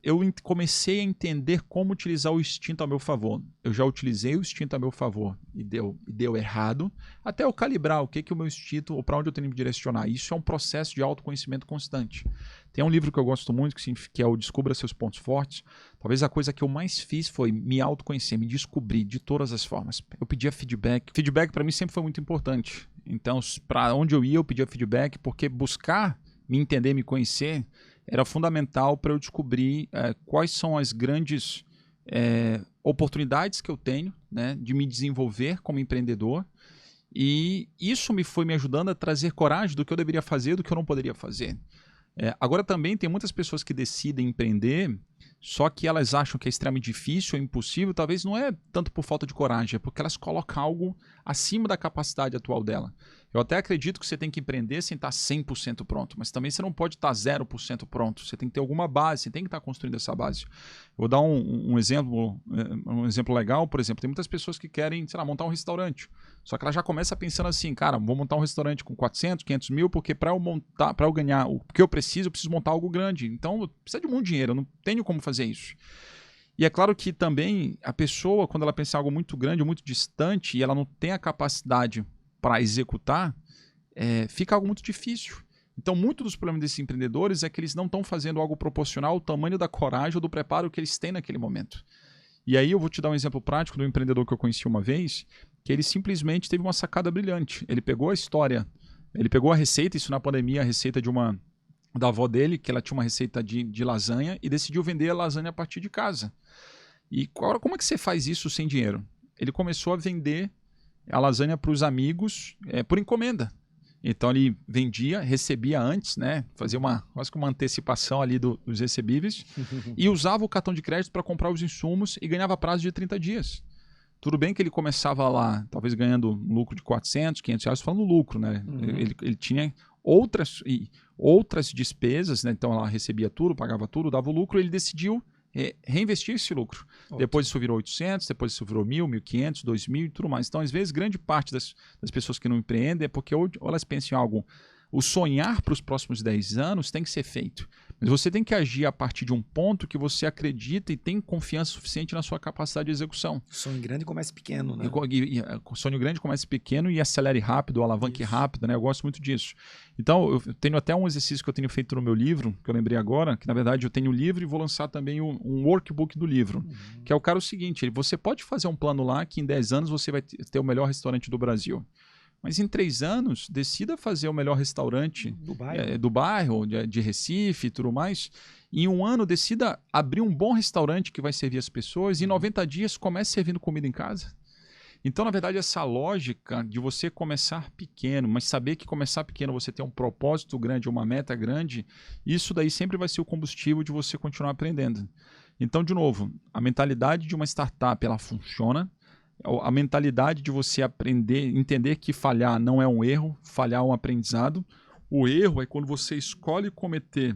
eu comecei a entender como utilizar o instinto a meu favor. Eu já utilizei o instinto a meu favor e deu errado, até eu calibrar o que o meu instinto, ou para onde eu tenho que me direcionar. Isso é um processo de autoconhecimento constante. Tem um livro que eu gosto muito, que é o Descubra Seus Pontos Fortes. Talvez a coisa que eu mais fiz foi me autoconhecer, me descobrir de todas as formas. Eu pedia feedback. Feedback para mim sempre foi muito importante. Então, para onde eu ia, eu pedia feedback, porque buscar me entender, me conhecer, era fundamental para eu descobrir quais são as grandes oportunidades que eu tenho, né, de me desenvolver como empreendedor. E isso foi me ajudando a trazer coragem do que eu deveria fazer e do que eu não poderia fazer. Agora também tem muitas pessoas que decidem empreender, só que elas acham que é extremamente difícil ou impossível. Talvez não é tanto por falta de coragem, é porque elas colocam algo acima da capacidade atual dela. Eu até acredito que você tem que empreender sem estar 100% pronto, mas também você não pode estar 0% pronto. Você tem que ter alguma base, você tem que estar construindo essa base. Eu vou dar um exemplo legal. Por exemplo, tem muitas pessoas que querem, sei lá, montar um restaurante. Só que ela já começa pensando assim, cara, vou montar um restaurante com 400, 500 mil, porque para eu ganhar o que eu preciso montar algo grande. Então, precisa de muito dinheiro, eu não tenho como fazer isso. E é claro que também a pessoa, quando ela pensa em algo muito grande, muito distante, e ela não tem a capacidade para executar, fica algo muito difícil. Então, muito dos problemas desses empreendedores é que eles não estão fazendo algo proporcional ao tamanho da coragem ou do preparo que eles têm naquele momento. E aí eu vou te dar um exemplo prático do empreendedor que eu conheci uma vez, que ele simplesmente teve uma sacada brilhante. Ele pegou a história, ele pegou a receita, isso na pandemia, a receita da avó dele, que ela tinha uma receita de lasanha, e decidiu vender a lasanha a partir de casa. E como é que você faz isso sem dinheiro? Ele começou a vender a lasanha para os amigos por encomenda. Então ele vendia, recebia antes, né? Fazia quase que uma antecipação ali dos recebíveis e usava o cartão de crédito para comprar os insumos e ganhava prazo de 30 dias. Tudo bem que ele começava lá, talvez ganhando um lucro de 400, 500 reais, falando lucro, né? Uhum. Ele tinha outras despesas, né? Então ela recebia tudo, pagava tudo, dava o lucro, ele decidiu reinvestir esse lucro. Okay. Depois isso virou 800, depois isso virou 1.000, 1.500, 2.000 e tudo mais. Então, às vezes, grande parte das pessoas que não empreendem é porque ou elas pensam em algo, o sonhar para os próximos 10 anos tem que ser feito. Mas você tem que agir a partir de um ponto que você acredita e tem confiança suficiente na sua capacidade de execução. Sonho grande comece pequeno, né? Sonho grande comece pequeno e acelere rápido, alavanque rápido, né? Eu gosto muito disso. Então, eu tenho até um exercício que eu tenho feito no meu livro, que eu lembrei agora, que na verdade eu tenho o livro e vou lançar também um workbook do livro, que é o cara o seguinte, você pode fazer um plano lá que em 10 anos você vai ter o melhor restaurante do Brasil. Mas em 3 anos, decida fazer o melhor restaurante do bairro, de Recife e tudo mais. Em 1 ano, decida abrir um bom restaurante que vai servir as pessoas. E em 90 dias, comece servindo comida em casa. Então, na verdade, essa lógica de você começar pequeno, mas saber que começar pequeno você tem um propósito grande, uma meta grande, isso daí sempre vai ser o combustível de você continuar aprendendo. Então, de novo, a mentalidade de uma startup, ela funciona. A mentalidade de você aprender, entender que falhar não é um erro, falhar é um aprendizado. O erro é quando você escolhe cometer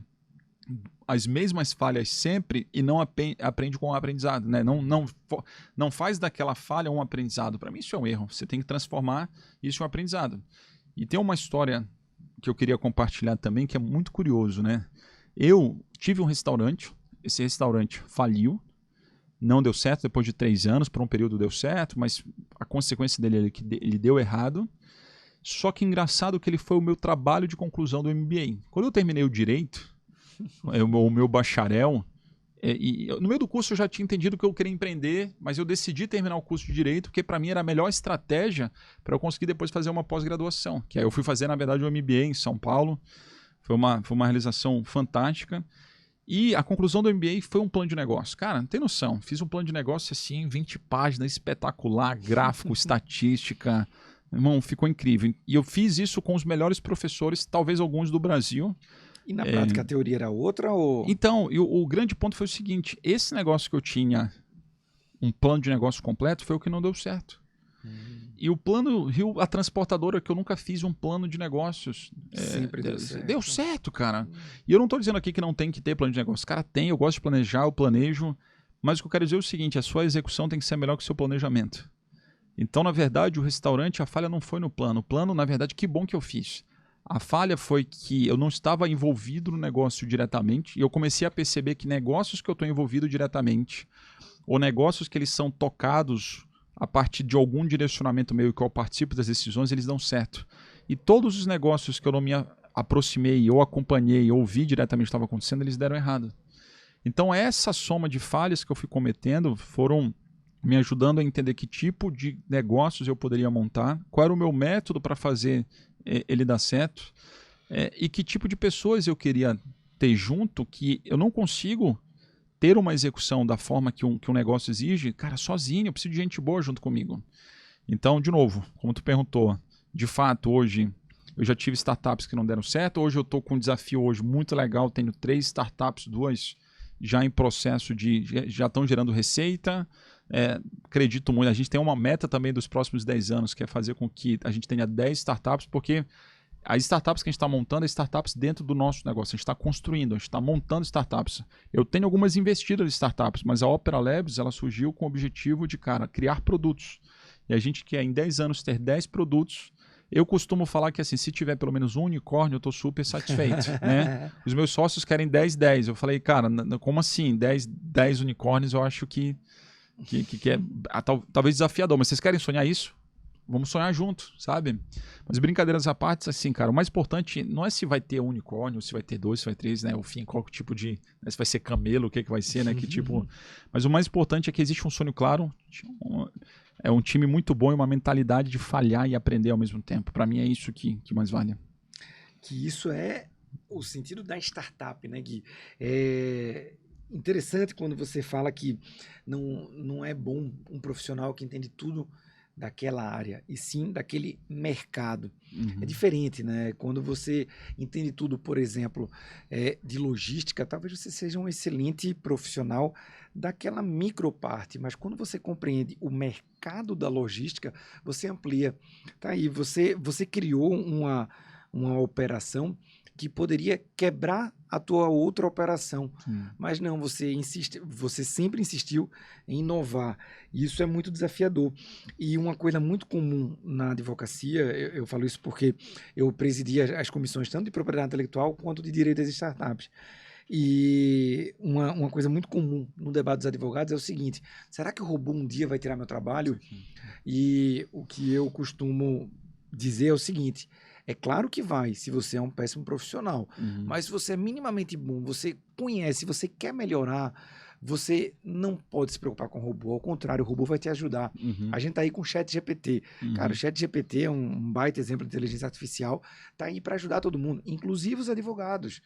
as mesmas falhas sempre e não aprende com o aprendizado, né? Não faz daquela falha um aprendizado. Para mim isso é um erro. Você tem que transformar isso em um aprendizado. E tem uma história que eu queria compartilhar também que é muito curioso, né? Eu tive um restaurante, esse restaurante faliu. Não deu certo depois de 3 anos, por um período deu certo, mas a consequência dele é que ele deu errado. Só que engraçado que ele foi o meu trabalho de conclusão do MBA. Quando eu terminei o direito, o meu bacharel, No meio do curso eu já tinha entendido que eu queria empreender, mas eu decidi terminar o curso de Direito, porque para mim era a melhor estratégia para eu conseguir depois fazer uma pós-graduação. Que aí eu fui fazer, na verdade, um MBA em São Paulo. Foi uma realização fantástica. E a conclusão do MBA foi um plano de negócio. Cara, não tem noção. Fiz um plano de negócio assim, 20 páginas, espetacular, gráfico, estatística. Irmão, ficou incrível. E eu fiz isso com os melhores professores, talvez alguns do Brasil. E na prática a teoria era outra? Ou... Então, o grande ponto foi o seguinte, esse negócio que eu tinha, um plano de negócio completo, foi o que não deu certo. E o plano Rio, a transportadora, que eu nunca fiz um plano de negócios. Sempre deu certo. Deu certo, cara. E eu não estou dizendo aqui que não tem que ter plano de negócio. Cara, tem, eu gosto de planejar, eu planejo. Mas o que eu quero dizer é o seguinte, a sua execução tem que ser melhor que o seu planejamento. Então, na verdade, o restaurante, a falha não foi no plano. O plano, na verdade, que bom que eu fiz. A falha foi que eu não estava envolvido no negócio diretamente. E eu comecei a perceber que negócios que eu estou envolvido diretamente, ou negócios que eles são tocados a partir de algum direcionamento meu que eu participo das decisões, eles dão certo. E todos os negócios que eu não me aproximei, ou acompanhei, ou vi diretamente o que estava acontecendo, eles deram errado. Então essa soma de falhas que eu fui cometendo foram me ajudando a entender que tipo de negócios eu poderia montar, qual era o meu método para fazer ele dar certo, e que tipo de pessoas eu queria ter junto, que eu não consigo ter uma execução da forma que um negócio exige, cara, sozinho, eu preciso de gente boa junto comigo. Então, de novo, como tu perguntou, de fato, hoje eu já tive startups que não deram certo, hoje eu estou com um desafio hoje muito legal, tenho 3 startups, 2 já em processo já estão gerando receita, acredito muito, a gente tem uma meta também dos próximos 10 anos, que é fazer com que a gente tenha 10 startups, porque as startups que a gente está montando, é startups dentro do nosso negócio. A gente está construindo, a gente está montando startups. Eu tenho algumas investidas em startups, mas a Opera Labs ela surgiu com o objetivo de, cara, criar produtos. E a gente quer, em 10 anos, ter 10 produtos. Eu costumo falar que, assim, se tiver pelo menos um unicórnio, eu estou super satisfeito. Né? Os meus sócios querem 10. Eu falei, cara, como assim? 10 unicórnios, eu acho que é talvez desafiador. Mas vocês querem sonhar isso? Vamos sonhar junto, sabe? Mas brincadeiras à parte, assim, cara, o mais importante não é se vai ter um unicórnio, se vai ter 2, se vai ter 3, né? O fim, qual tipo de... Né? Se vai ser camelo, o que vai ser, né? Que tipo... Mas o mais importante é que existe um sonho claro, é um time muito bom e uma mentalidade de falhar e aprender ao mesmo tempo. Para mim é isso que mais vale. Que isso é o sentido da startup, né, Gui? É interessante quando você fala que não é bom um profissional que entende tudo daquela área, e sim daquele mercado. É diferente, né? Quando você entende tudo, por exemplo, de logística, talvez você seja um excelente profissional daquela microparte, mas quando você compreende o mercado da logística, você amplia. Tá aí, você criou uma operação que poderia quebrar a tua outra operação. Mas não, você sempre insistiu em inovar. E isso é muito desafiador. E uma coisa muito comum na advocacia, eu falo isso porque eu presidia as comissões tanto de propriedade intelectual quanto de direito das startups. E uma coisa muito comum no debate dos advogados é o seguinte: será que o robô um dia vai tirar meu trabalho? E o que eu costumo dizer é o seguinte: é claro que vai, se você é um péssimo profissional. Mas se você é minimamente bom, você conhece, você quer melhorar, você não pode se preocupar com o robô. Ao contrário, o robô vai te ajudar. A gente tá aí com o ChatGPT. Cara, o ChatGPT é um baita exemplo de inteligência artificial. Tá aí para ajudar todo mundo, inclusive os advogados.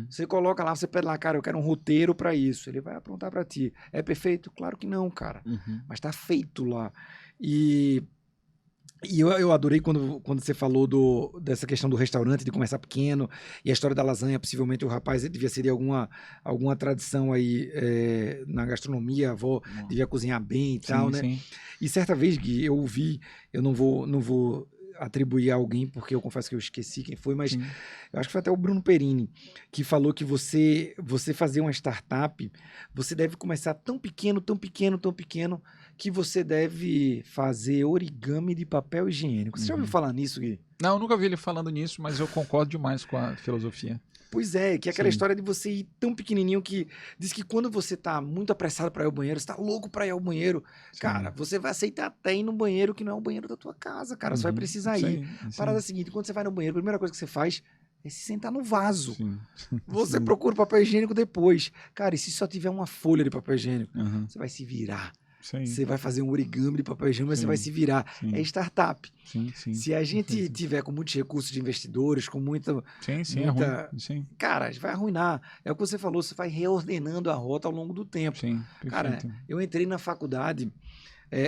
Você coloca lá, você pede lá, cara, eu quero um roteiro para isso. Ele vai aprontar para ti. É perfeito? Claro que não, cara. Mas tá feito lá. E eu adorei quando você falou dessa questão do restaurante, de começar pequeno, e a história da lasanha, possivelmente o rapaz devia ser de alguma tradição aí na gastronomia, a avó devia cozinhar bem e tal, né? Sim. E certa vez, Gui, eu ouvi, eu não vou atribuir a alguém, porque eu confesso que eu esqueci quem foi, mas eu acho que foi até o Bruno Perini, que falou que você fazer uma startup, você deve começar tão pequeno, que você deve fazer origami de papel higiênico. Você já ouviu falar nisso, Gui? Não, eu nunca vi ele falando nisso, mas eu concordo demais com a filosofia. Pois é, que é aquela história de você ir tão pequenininho que diz que quando você tá muito apressado para ir ao banheiro, você tá louco para ir ao banheiro, cara, você vai aceitar até ir no banheiro que não é o banheiro da tua casa, cara, você vai precisar ir. Parada seguinte, quando você vai no banheiro, a primeira coisa que você faz é se sentar no vaso. Sim. Você Sim. procura o papel higiênico depois. Cara, e se só tiver uma folha de papel higiênico? Uhum. Você vai se virar. Sim. Você vai fazer um origami de papel higiênico, mas você vai se virar. Sim. É startup. Sim, sim. Se a gente tiver com muitos recursos de investidores, com muita... Sim, é ruim. Sim. Cara, vai arruinar. É o que você falou, você vai reordenando a rota ao longo do tempo. Sim, perfeito. Cara, eu entrei na faculdade,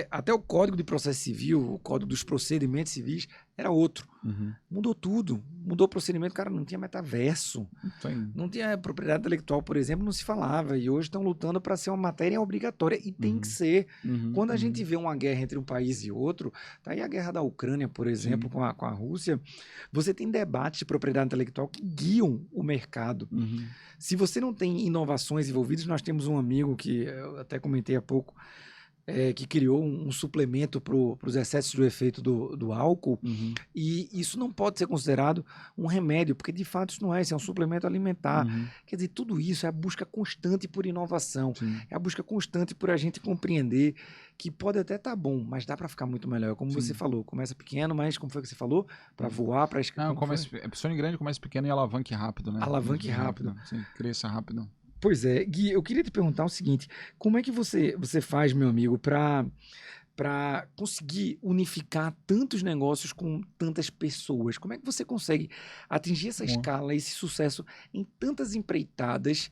até o Código de Processo Civil, o Código dos Procedimentos Civis, era outro. Uhum. Mudou tudo. Mudou o procedimento, cara, não tinha metaverso. Sim. Não tinha propriedade intelectual, por exemplo, não se falava. E hoje estão lutando para ser uma matéria obrigatória. E tem que ser. Quando a gente vê uma guerra entre um país e outro, tá aí a guerra da Ucrânia, por exemplo, com a Rússia, você tem debates de propriedade intelectual que guiam o mercado. Se você não tem inovações envolvidas, nós temos um amigo que eu até comentei há pouco, que criou um suplemento para os excessos do efeito do álcool, e isso não pode ser considerado um remédio, porque de fato isso não é, isso é um suplemento alimentar. Quer dizer, tudo isso é a busca constante por inovação, é a busca constante por a gente compreender que pode até estar bom, mas dá para ficar muito melhor. Como você falou, começa pequeno, mas como foi que você falou? Para voar, para escalar. Não, sonho grande, começa pequeno e alavanque rápido, né? Alavanque rápido. Sim, cresça rápido. Pois é, Gui, eu queria te perguntar o seguinte, como é que você faz, meu amigo, para conseguir unificar tantos negócios com tantas pessoas? Como é que você consegue atingir essa escala, esse sucesso em tantas empreitadas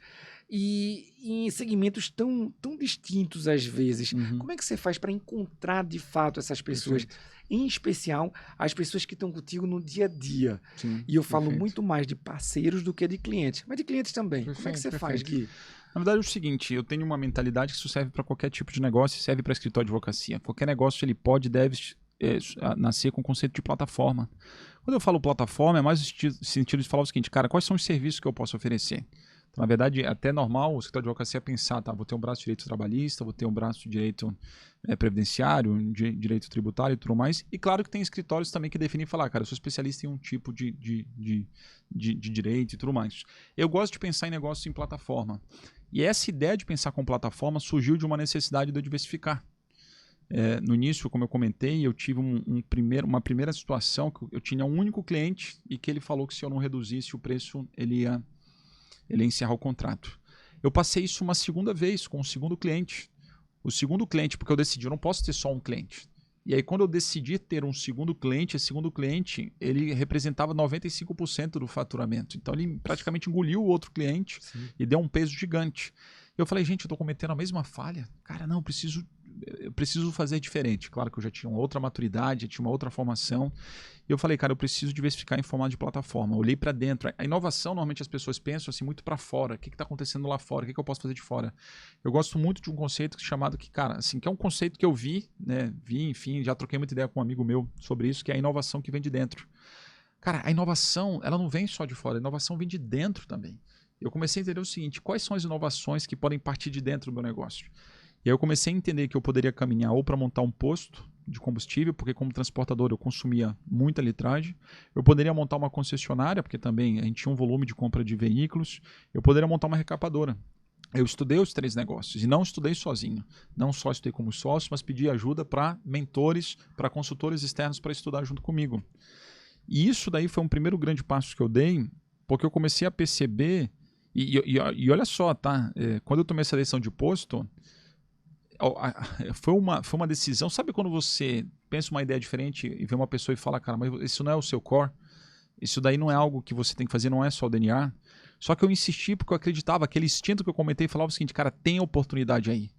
e em segmentos tão distintos às vezes? Como é que você faz para encontrar de fato essas pessoas? Perfeito. Em especial, as pessoas que estão contigo no dia a dia. Sim, e eu falo muito mais de parceiros do que de clientes, mas de clientes também. Como é que você faz, Gui? Na verdade é o seguinte, eu tenho uma mentalidade que isso serve para qualquer tipo de negócio e serve para escritório de advocacia. Qualquer negócio ele pode e deve nascer com o conceito de plataforma. Quando eu falo plataforma, é mais no sentido de falar o seguinte, cara, quais são os serviços que eu posso oferecer? Então, na verdade, é até normal o escritório de advocacia pensar, tá, vou ter um braço de direito trabalhista, vou ter um braço de direito previdenciário, direito tributário e tudo mais. E claro que tem escritórios também que definem e falar, cara, eu sou especialista em um tipo de direito e tudo mais. Eu gosto de pensar em negócios em plataforma. E essa ideia de pensar com plataforma surgiu de uma necessidade de eu diversificar. No início, como eu comentei, eu tive uma primeira situação que eu tinha um único cliente e que ele falou que se eu não reduzisse o preço, ele ia encerrar o contrato. Eu passei isso uma segunda vez com o segundo cliente. O segundo cliente, porque eu decidi, eu não posso ter só um cliente. E aí, quando eu decidi ter um segundo cliente, esse segundo cliente, ele representava 95% do faturamento. Então, ele praticamente engoliu o outro cliente e deu um peso gigante. Eu falei, gente, eu estou cometendo a mesma falha. Cara, não, eu preciso fazer diferente. Claro que eu já tinha uma outra maturidade, já tinha uma outra formação. E eu falei, cara, eu preciso diversificar em formato de plataforma. Eu olhei para dentro. A inovação, normalmente as pessoas pensam assim muito para fora. O que está acontecendo lá fora? O que eu posso fazer de fora? Eu gosto muito de um conceito chamado que, cara, assim, que é um conceito que eu vi, enfim, já troquei muita ideia com um amigo meu sobre isso, que é a inovação que vem de dentro. Cara, a inovação, ela não vem só de fora, a inovação vem de dentro também. Eu comecei a entender o seguinte, quais são as inovações que podem partir de dentro do meu negócio? E aí eu comecei a entender que eu poderia caminhar ou para montar um posto de combustível, porque como transportador eu consumia muita litragem. Eu poderia montar uma concessionária, porque também a gente tinha um volume de compra de veículos. Eu poderia montar uma recapadora. Eu estudei os 3 negócios e não estudei sozinho. Não só estudei como sócio, mas pedi ajuda para mentores, para consultores externos para estudar junto comigo. E isso daí foi um primeiro grande passo que eu dei, porque eu comecei a perceber, e olha só, tá? Quando eu tomei essa decisão de posto, foi uma decisão. Sabe quando você pensa uma ideia diferente e vê uma pessoa e fala, cara, mas isso não é o seu core? Isso daí não é algo que você tem que fazer, não é só o DNA? Só que eu insisti porque eu acreditava, aquele instinto que eu comentei falava o seguinte, cara, tem oportunidade aí.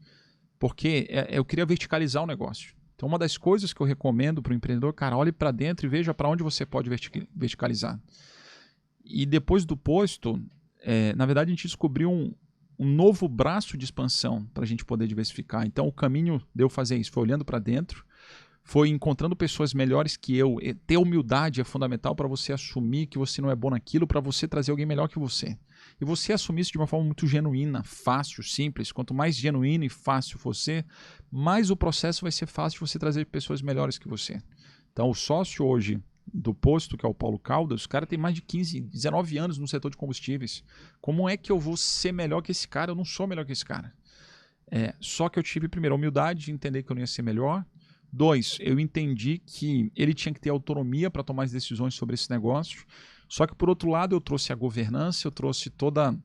Porque eu queria verticalizar o negócio. Então uma das coisas que eu recomendo para o empreendedor, cara, olhe para dentro e veja para onde você pode verticalizar. E depois do posto, na verdade a gente descobriu um novo braço de expansão para a gente poder diversificar. Então o caminho de eu fazer isso foi olhando para dentro, foi encontrando pessoas melhores que eu. Ter humildade é fundamental para você assumir que você não é bom naquilo, para você trazer alguém melhor que você. E você assumir isso de uma forma muito genuína, fácil, simples. Quanto mais genuíno e fácil você, mais o processo vai ser fácil de você trazer pessoas melhores que você. Então o sócio hoje do posto, que é o Paulo Caldas, o cara tem mais de 15, 19 anos no setor de combustíveis. Como é que eu vou ser melhor que esse cara? Eu não sou melhor que esse cara. Só que eu tive, primeiro, a humildade de entender que eu não ia ser melhor. 2, eu entendi que ele tinha que ter autonomia para tomar as decisões sobre esse negócio. Só que, por outro lado, eu trouxe a governança, eu trouxe toda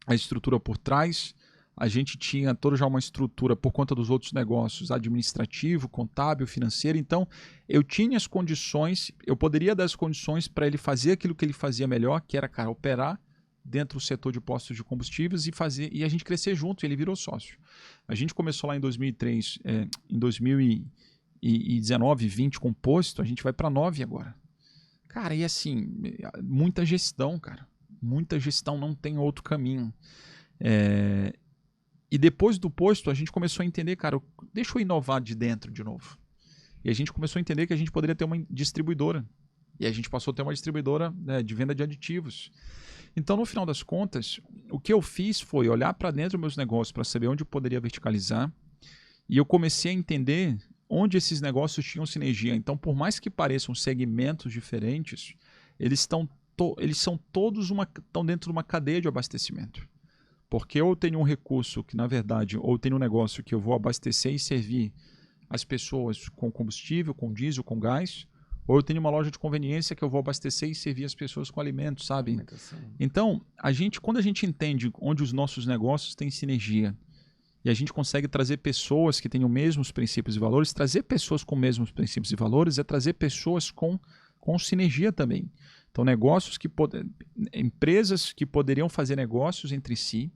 a estrutura por trás. A gente tinha toda já uma estrutura por conta dos outros negócios, administrativo, contábil, financeiro. Então, eu tinha as condições, eu poderia dar as condições para ele fazer aquilo que ele fazia melhor, que era, cara, operar dentro do setor de postos de combustíveis e a gente crescer junto, e ele virou sócio. A gente começou lá em 2003, em 2019, 20 com posto, a gente vai para 9 agora. Cara, e assim, muita gestão, cara. Muita gestão, não tem outro caminho. E depois do posto, a gente começou a entender, cara, deixa eu inovar de dentro de novo. E a gente começou a entender que a gente poderia ter uma distribuidora. E a gente passou a ter uma distribuidora, né, de venda de aditivos. Então, no final das contas, o que eu fiz foi olhar para dentro dos meus negócios para saber onde eu poderia verticalizar. E eu comecei a entender onde esses negócios tinham sinergia. Então, por mais que pareçam segmentos diferentes, eles são todos estão dentro de uma cadeia de abastecimento. Porque eu tenho um recurso que, na verdade, ou tenho um negócio que eu vou abastecer e servir as pessoas com combustível, com diesel, com gás, ou eu tenho uma loja de conveniência que eu vou abastecer e servir as pessoas com alimentos, sabe? Então, quando a gente entende onde os nossos negócios têm sinergia, e a gente consegue trazer pessoas que têm os mesmos princípios e valores, trazer pessoas com os mesmos princípios e valores é trazer pessoas com sinergia também. Então, empresas que poderiam fazer negócios entre si,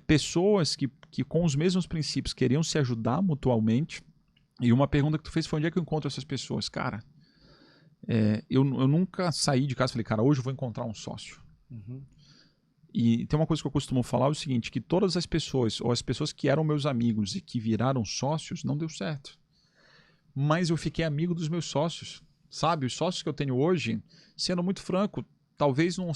pessoas que com os mesmos princípios queriam se ajudar mutualmente. E uma pergunta que tu fez foi: onde é que eu encontro essas pessoas? Cara, eu nunca saí de casa e falei, cara, hoje eu vou encontrar um sócio. Uhum. E tem uma coisa que eu costumo falar, é o seguinte, que todas as pessoas, ou as pessoas que eram meus amigos e que viraram sócios, não deu certo. Mas eu fiquei amigo dos meus sócios, sabe? Os sócios que eu tenho hoje, sendo muito franco, talvez num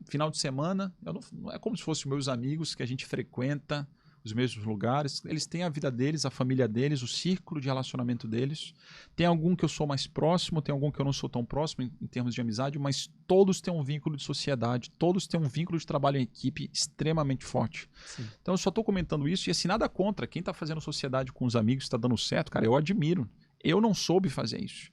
final de semana, não é como se fossem meus amigos que a gente frequenta os mesmos lugares, eles têm a vida deles, a família deles, o círculo de relacionamento deles. Tem algum que eu sou mais próximo, tem algum que eu não sou tão próximo em termos de amizade, mas todos têm um vínculo de sociedade, todos têm um vínculo de trabalho em equipe extremamente forte. Sim. Então eu só estou comentando isso, e assim, nada contra. Quem está fazendo sociedade com os amigos, está dando certo, cara, eu admiro. Eu não soube fazer isso.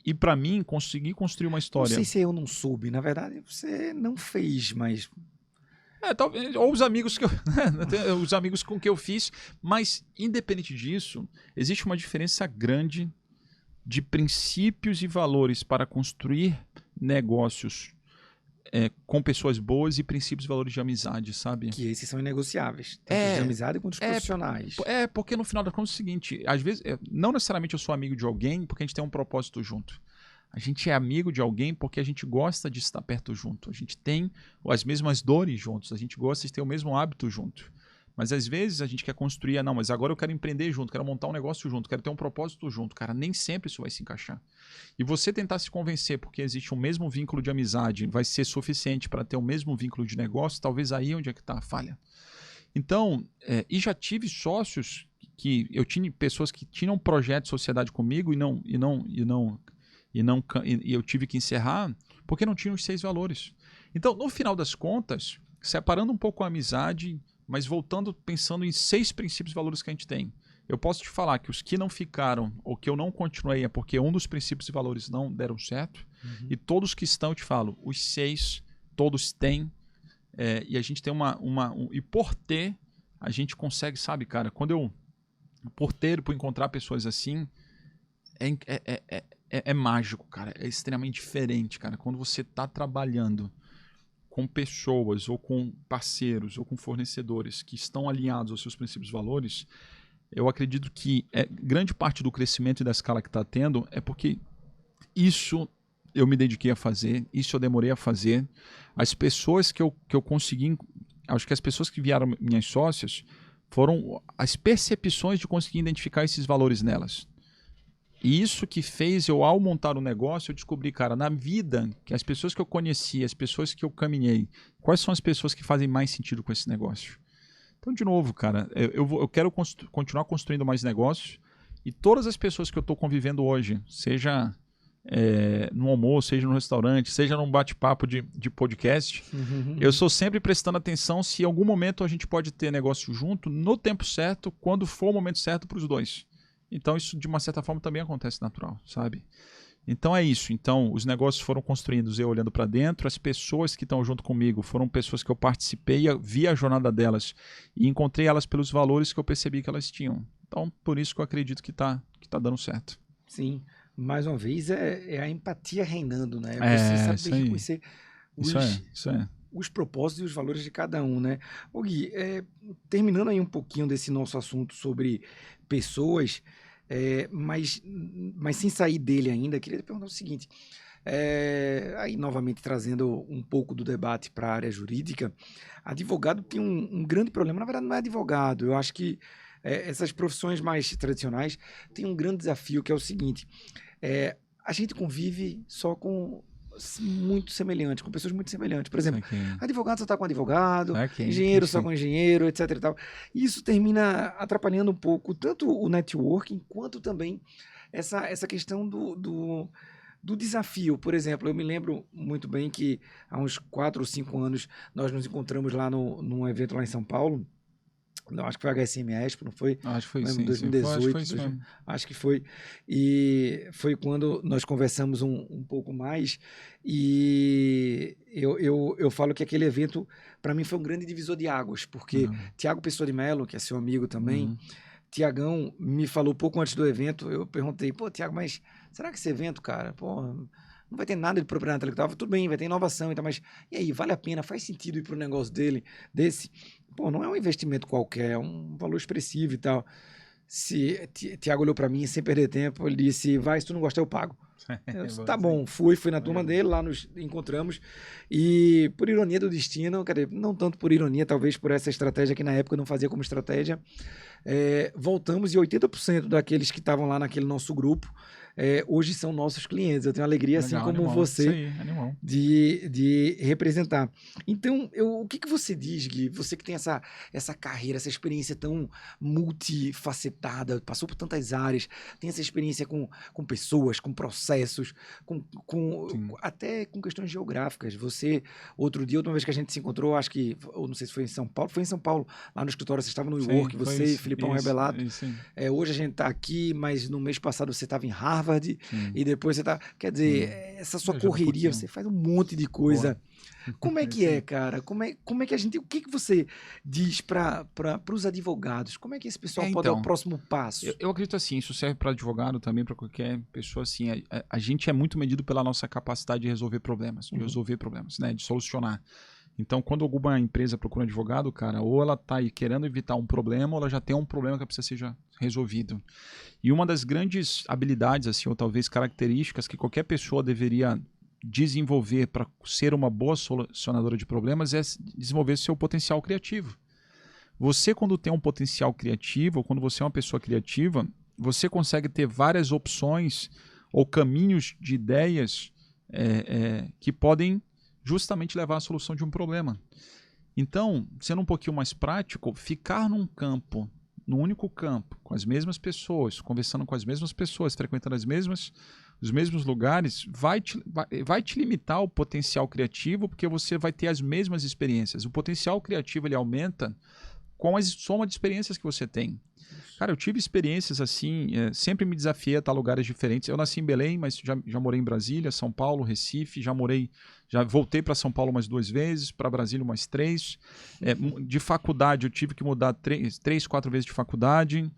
E para mim, conseguir construir uma história... Não sei se eu não soube, na verdade você não fez, mas... Talvez, ou os amigos os amigos com que eu fiz, mas independente disso, existe uma diferença grande de princípios e valores para construir negócios com pessoas boas e princípios e valores de amizade, sabe? Que esses são inegociáveis, tanto de amizade quanto os profissionais. Porque no final das contas é o seguinte, às vezes, não necessariamente eu sou amigo de alguém porque a gente tem um propósito junto. A gente é amigo de alguém porque a gente gosta de estar perto junto. A gente tem as mesmas dores juntos. A gente gosta de ter o mesmo hábito junto. Mas às vezes a gente quer construir, não, mas agora eu quero empreender junto, quero montar um negócio junto, quero ter um propósito junto. Cara, nem sempre isso vai se encaixar. E você tentar se convencer porque existe um mesmo vínculo de amizade vai ser suficiente para ter o mesmo vínculo de negócio, talvez aí onde é que está a falha. Então, e já tive sócios que eu tinha pessoas que tinham um projeto de sociedade comigo e eu tive que encerrar porque não tinham os 6 valores. Então, no final das contas, separando um pouco a amizade, mas voltando, pensando em 6 princípios e valores que a gente tem. Eu posso te falar que os que não ficaram ou que eu não continuei é porque um dos princípios e valores não deram certo. Uhum. E todos que estão, eu te falo, os 6, todos têm. E a gente tem e por ter, a gente consegue, sabe, cara, por encontrar pessoas assim, é mágico, cara. É extremamente diferente, cara. Quando você está trabalhando com pessoas, ou com parceiros, ou com fornecedores que estão alinhados aos seus princípios e valores, eu acredito que grande parte do crescimento e da escala que está tendo é porque isso eu me dediquei a fazer, isso eu demorei a fazer. As pessoas que eu consegui... Acho que as pessoas que vieram minhas sócias foram as percepções de conseguir identificar esses valores nelas. E isso que fez eu, ao montar o negócio, eu descobri, cara, na vida, que as pessoas que eu conheci, as pessoas que eu caminhei, quais são as pessoas que fazem mais sentido com esse negócio? Então, de novo, cara, eu quero continuar construindo mais negócios, e todas as pessoas que eu estou convivendo hoje, seja no almoço, seja no restaurante, seja num bate-papo de podcast, eu sou sempre prestando atenção se em algum momento a gente pode ter negócio junto, no tempo certo, quando for o momento certo para os dois. Então isso, de uma certa forma, também acontece natural, sabe? Então é isso. Então os negócios foram construídos eu olhando para dentro, as pessoas que estão junto comigo foram pessoas que eu participei, vi a jornada delas e encontrei elas pelos valores que eu percebi que elas tinham. Então por isso que eu acredito que tá dando certo. Sim, mais uma vez é a empatia reinando, né? É, Você isso saber aí. reconhecer Isso é. os propósitos e os valores de cada um, né? Ô Gui, terminando aí um pouquinho desse nosso assunto sobre pessoas, mas sem sair dele ainda, queria te perguntar o seguinte, aí novamente trazendo um pouco do debate para a área jurídica, advogado tem um grande problema, na verdade não é advogado, eu acho que essas profissões mais tradicionais têm um grande desafio que é o seguinte, a gente convive só com muito semelhantes, com pessoas muito semelhantes. Por exemplo, advogado só está com advogado, engenheiro só com engenheiro, etc. E tal. E isso termina atrapalhando um pouco tanto o networking quanto também essa questão do desafio. Por exemplo, eu me lembro muito bem que há uns 4 ou 5 anos nós nos encontramos lá num evento lá em São Paulo. Não, acho que foi a HSM Expo, não foi? Acho que foi, sim. 2018, Acho que foi. E foi quando nós conversamos um pouco mais. E eu falo que aquele evento, para mim, foi um grande divisor de águas, porque Tiago Pessoa de Mello, que é seu amigo também, Tiagão me falou pouco antes do evento. Eu perguntei, pô, Tiago, mas será que esse evento, cara, pô, não vai ter nada de propriedade intelectual? Tudo bem, vai ter inovação e tal, mas e aí, vale a pena? Faz sentido ir para o negócio desse? Pô, não é um investimento qualquer, é um valor expressivo e tal. Se Tiago olhou para mim sem perder tempo, ele disse, vai, se tu não gostar eu pago. Eu disse, tá bom, fui na turma dele, lá nos encontramos e por ironia do destino, quer dizer, não tanto por ironia, talvez por essa estratégia que na época eu não fazia como estratégia, voltamos e 80% daqueles que estavam lá naquele nosso grupo hoje são nossos clientes. Eu tenho alegria, legal, assim como animal. Você, de representar. Então, o que você diz, Gui? Você que tem essa carreira, essa experiência tão multifacetada, passou por tantas áreas, tem essa experiência com pessoas, com processos, até com questões geográficas. Você, outro dia, última vez que a gente se encontrou, acho que, ou não sei se foi em São Paulo, foi em São Paulo, lá no escritório, você estava no WeWork, você e Filipão Rebelato. Hoje a gente está aqui, mas no mês passado você estava em Harvard, e depois você tá... Quer dizer, essa sua correria, você faz um monte de coisa. Boa. Como é que cara? Como é que a gente... O que você diz para os advogados? Como é que esse pessoal pode dar o próximo passo? Eu acredito assim, isso serve para advogado também, para qualquer pessoa assim. A gente é muito medido pela nossa capacidade de resolver problemas, né? De solucionar. Então, quando alguma empresa procura um advogado, cara, ou ela está querendo evitar um problema, ou ela já tem um problema que precisa ser resolvido. E uma das grandes habilidades, assim, ou talvez características que qualquer pessoa deveria desenvolver para ser uma boa solucionadora de problemas é desenvolver seu potencial criativo. Você, quando tem um potencial criativo, quando você é uma pessoa criativa, você consegue ter várias opções ou caminhos de ideias que podem justamente levar à solução de um problema. Então, sendo um pouquinho mais prático, ficar num único campo, com as mesmas pessoas, conversando com as mesmas pessoas, frequentando os mesmos lugares, vai te limitar o potencial criativo, porque você vai ter as mesmas experiências. O potencial criativo ele aumenta com a soma de experiências que você tem. Cara, eu tive experiências assim, sempre me desafiei a estar em lugares diferentes. Eu nasci em Belém, mas já morei em Brasília, São Paulo, Recife, já voltei para São Paulo umas 2 vezes, para Brasília umas 3. De faculdade, eu tive que mudar 3, 4 vezes de faculdade.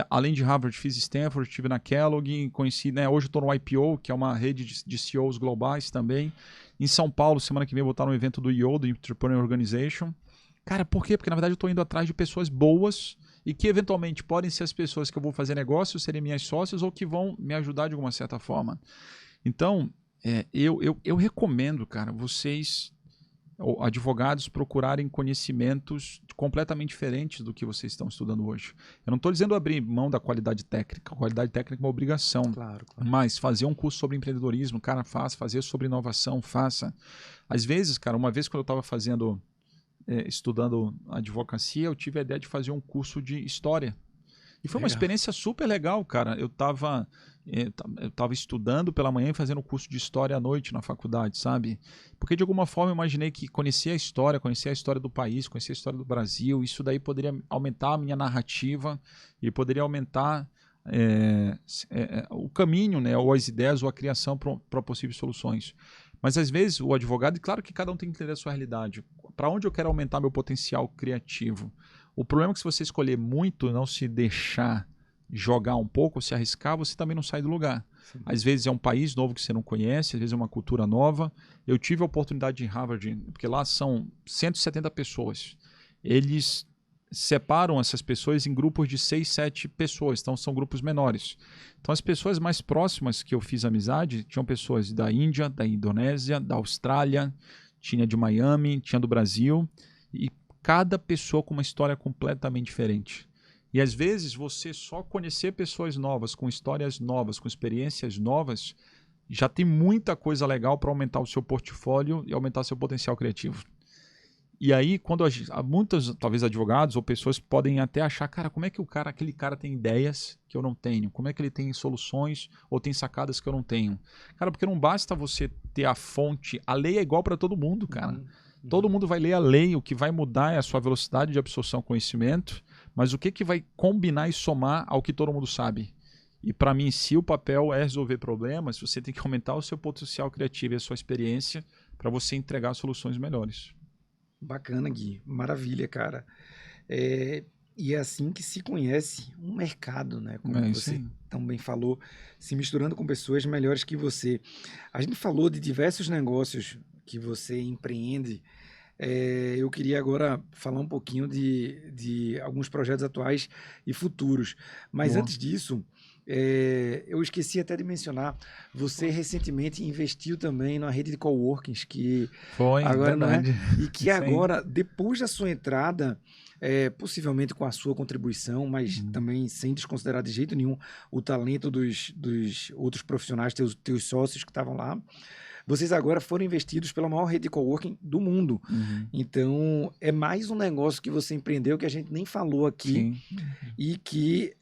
Além de Harvard, fiz Stanford, estive na Kellogg, conheci, né, hoje estou no IPO, que é uma rede de CEOs globais também. Em São Paulo, semana que vem, eu vou estar no evento do IO, do Entrepreneur Organization. Cara, por quê? Porque na verdade eu estou indo atrás de pessoas boas e que eventualmente podem ser as pessoas que eu vou fazer negócio, serem minhas sócias ou que vão me ajudar de alguma certa forma. Então, eu recomendo, cara, vocês, advogados, procurarem conhecimentos completamente diferentes do que vocês estão estudando hoje. Eu não estou dizendo abrir mão da qualidade técnica. A qualidade técnica é uma obrigação. Claro. Mas fazer um curso sobre empreendedorismo, cara, faça. Fazer sobre inovação, faça. Às vezes, cara, uma vez quando eu estava estudando advocacia, eu tive a ideia de fazer um curso de história. E foi uma experiência super legal, cara. Eu tava estudando pela manhã e fazendo um curso de história à noite na faculdade, sabe? Porque de alguma forma eu imaginei que conhecer a história do país, conhecer a história do Brasil, isso daí poderia aumentar a minha narrativa e poderia aumentar o caminho, né, ou as ideias, ou a criação para possíveis soluções. Mas às vezes o advogado, e claro que cada um tem que entender a sua realidade, para onde eu quero aumentar meu potencial criativo. O problema é que se você escolher muito, não se deixar jogar um pouco, se arriscar, você também não sai do lugar. Sim. Às vezes é um país novo que você não conhece, às vezes é uma cultura nova. Eu tive a oportunidade em Harvard, porque lá são 170 pessoas. Eles separam essas pessoas em grupos de 6, 7 pessoas, então são grupos menores. Então as pessoas mais próximas que eu fiz amizade, tinham pessoas da Índia, da Indonésia, da Austrália, tinha de Miami, tinha do Brasil, e cada pessoa com uma história completamente diferente. E às vezes você só conhecer pessoas novas, com histórias novas, com experiências novas, já tem muita coisa legal para aumentar o seu portfólio e aumentar seu potencial criativo. E aí, quando muitos, talvez advogados ou pessoas podem até achar, cara, como é que aquele cara tem ideias que eu não tenho? Como é que ele tem soluções ou tem sacadas que eu não tenho? Cara, porque não basta você ter a fonte, a lei é igual para todo mundo, cara. Todo mundo vai ler a lei, o que vai mudar é a sua velocidade de absorção do conhecimento, mas o que vai combinar e somar ao que todo mundo sabe? E para mim, se o papel é resolver problemas, você tem que aumentar o seu potencial criativo e a sua experiência para você entregar soluções melhores. Bacana, Gui. Maravilha, cara. E é assim que se conhece um mercado, né? Como você também falou, se misturando com pessoas melhores que você. A gente falou de diversos negócios que você empreende. Eu queria agora falar um pouquinho de alguns projetos atuais e futuros. Mas Boa. antes disso, eu esqueci até de mencionar, você recentemente investiu também numa rede de coworkings que Foi, agora verdade. não é, e que agora, depois da sua entrada, possivelmente com a sua contribuição, mas também sem desconsiderar de jeito nenhum o talento dos outros profissionais, teus sócios que estavam lá, vocês agora foram investidos pela maior rede de coworking do mundo. Então, é mais um negócio que você empreendeu que a gente nem falou aqui. Sim. E que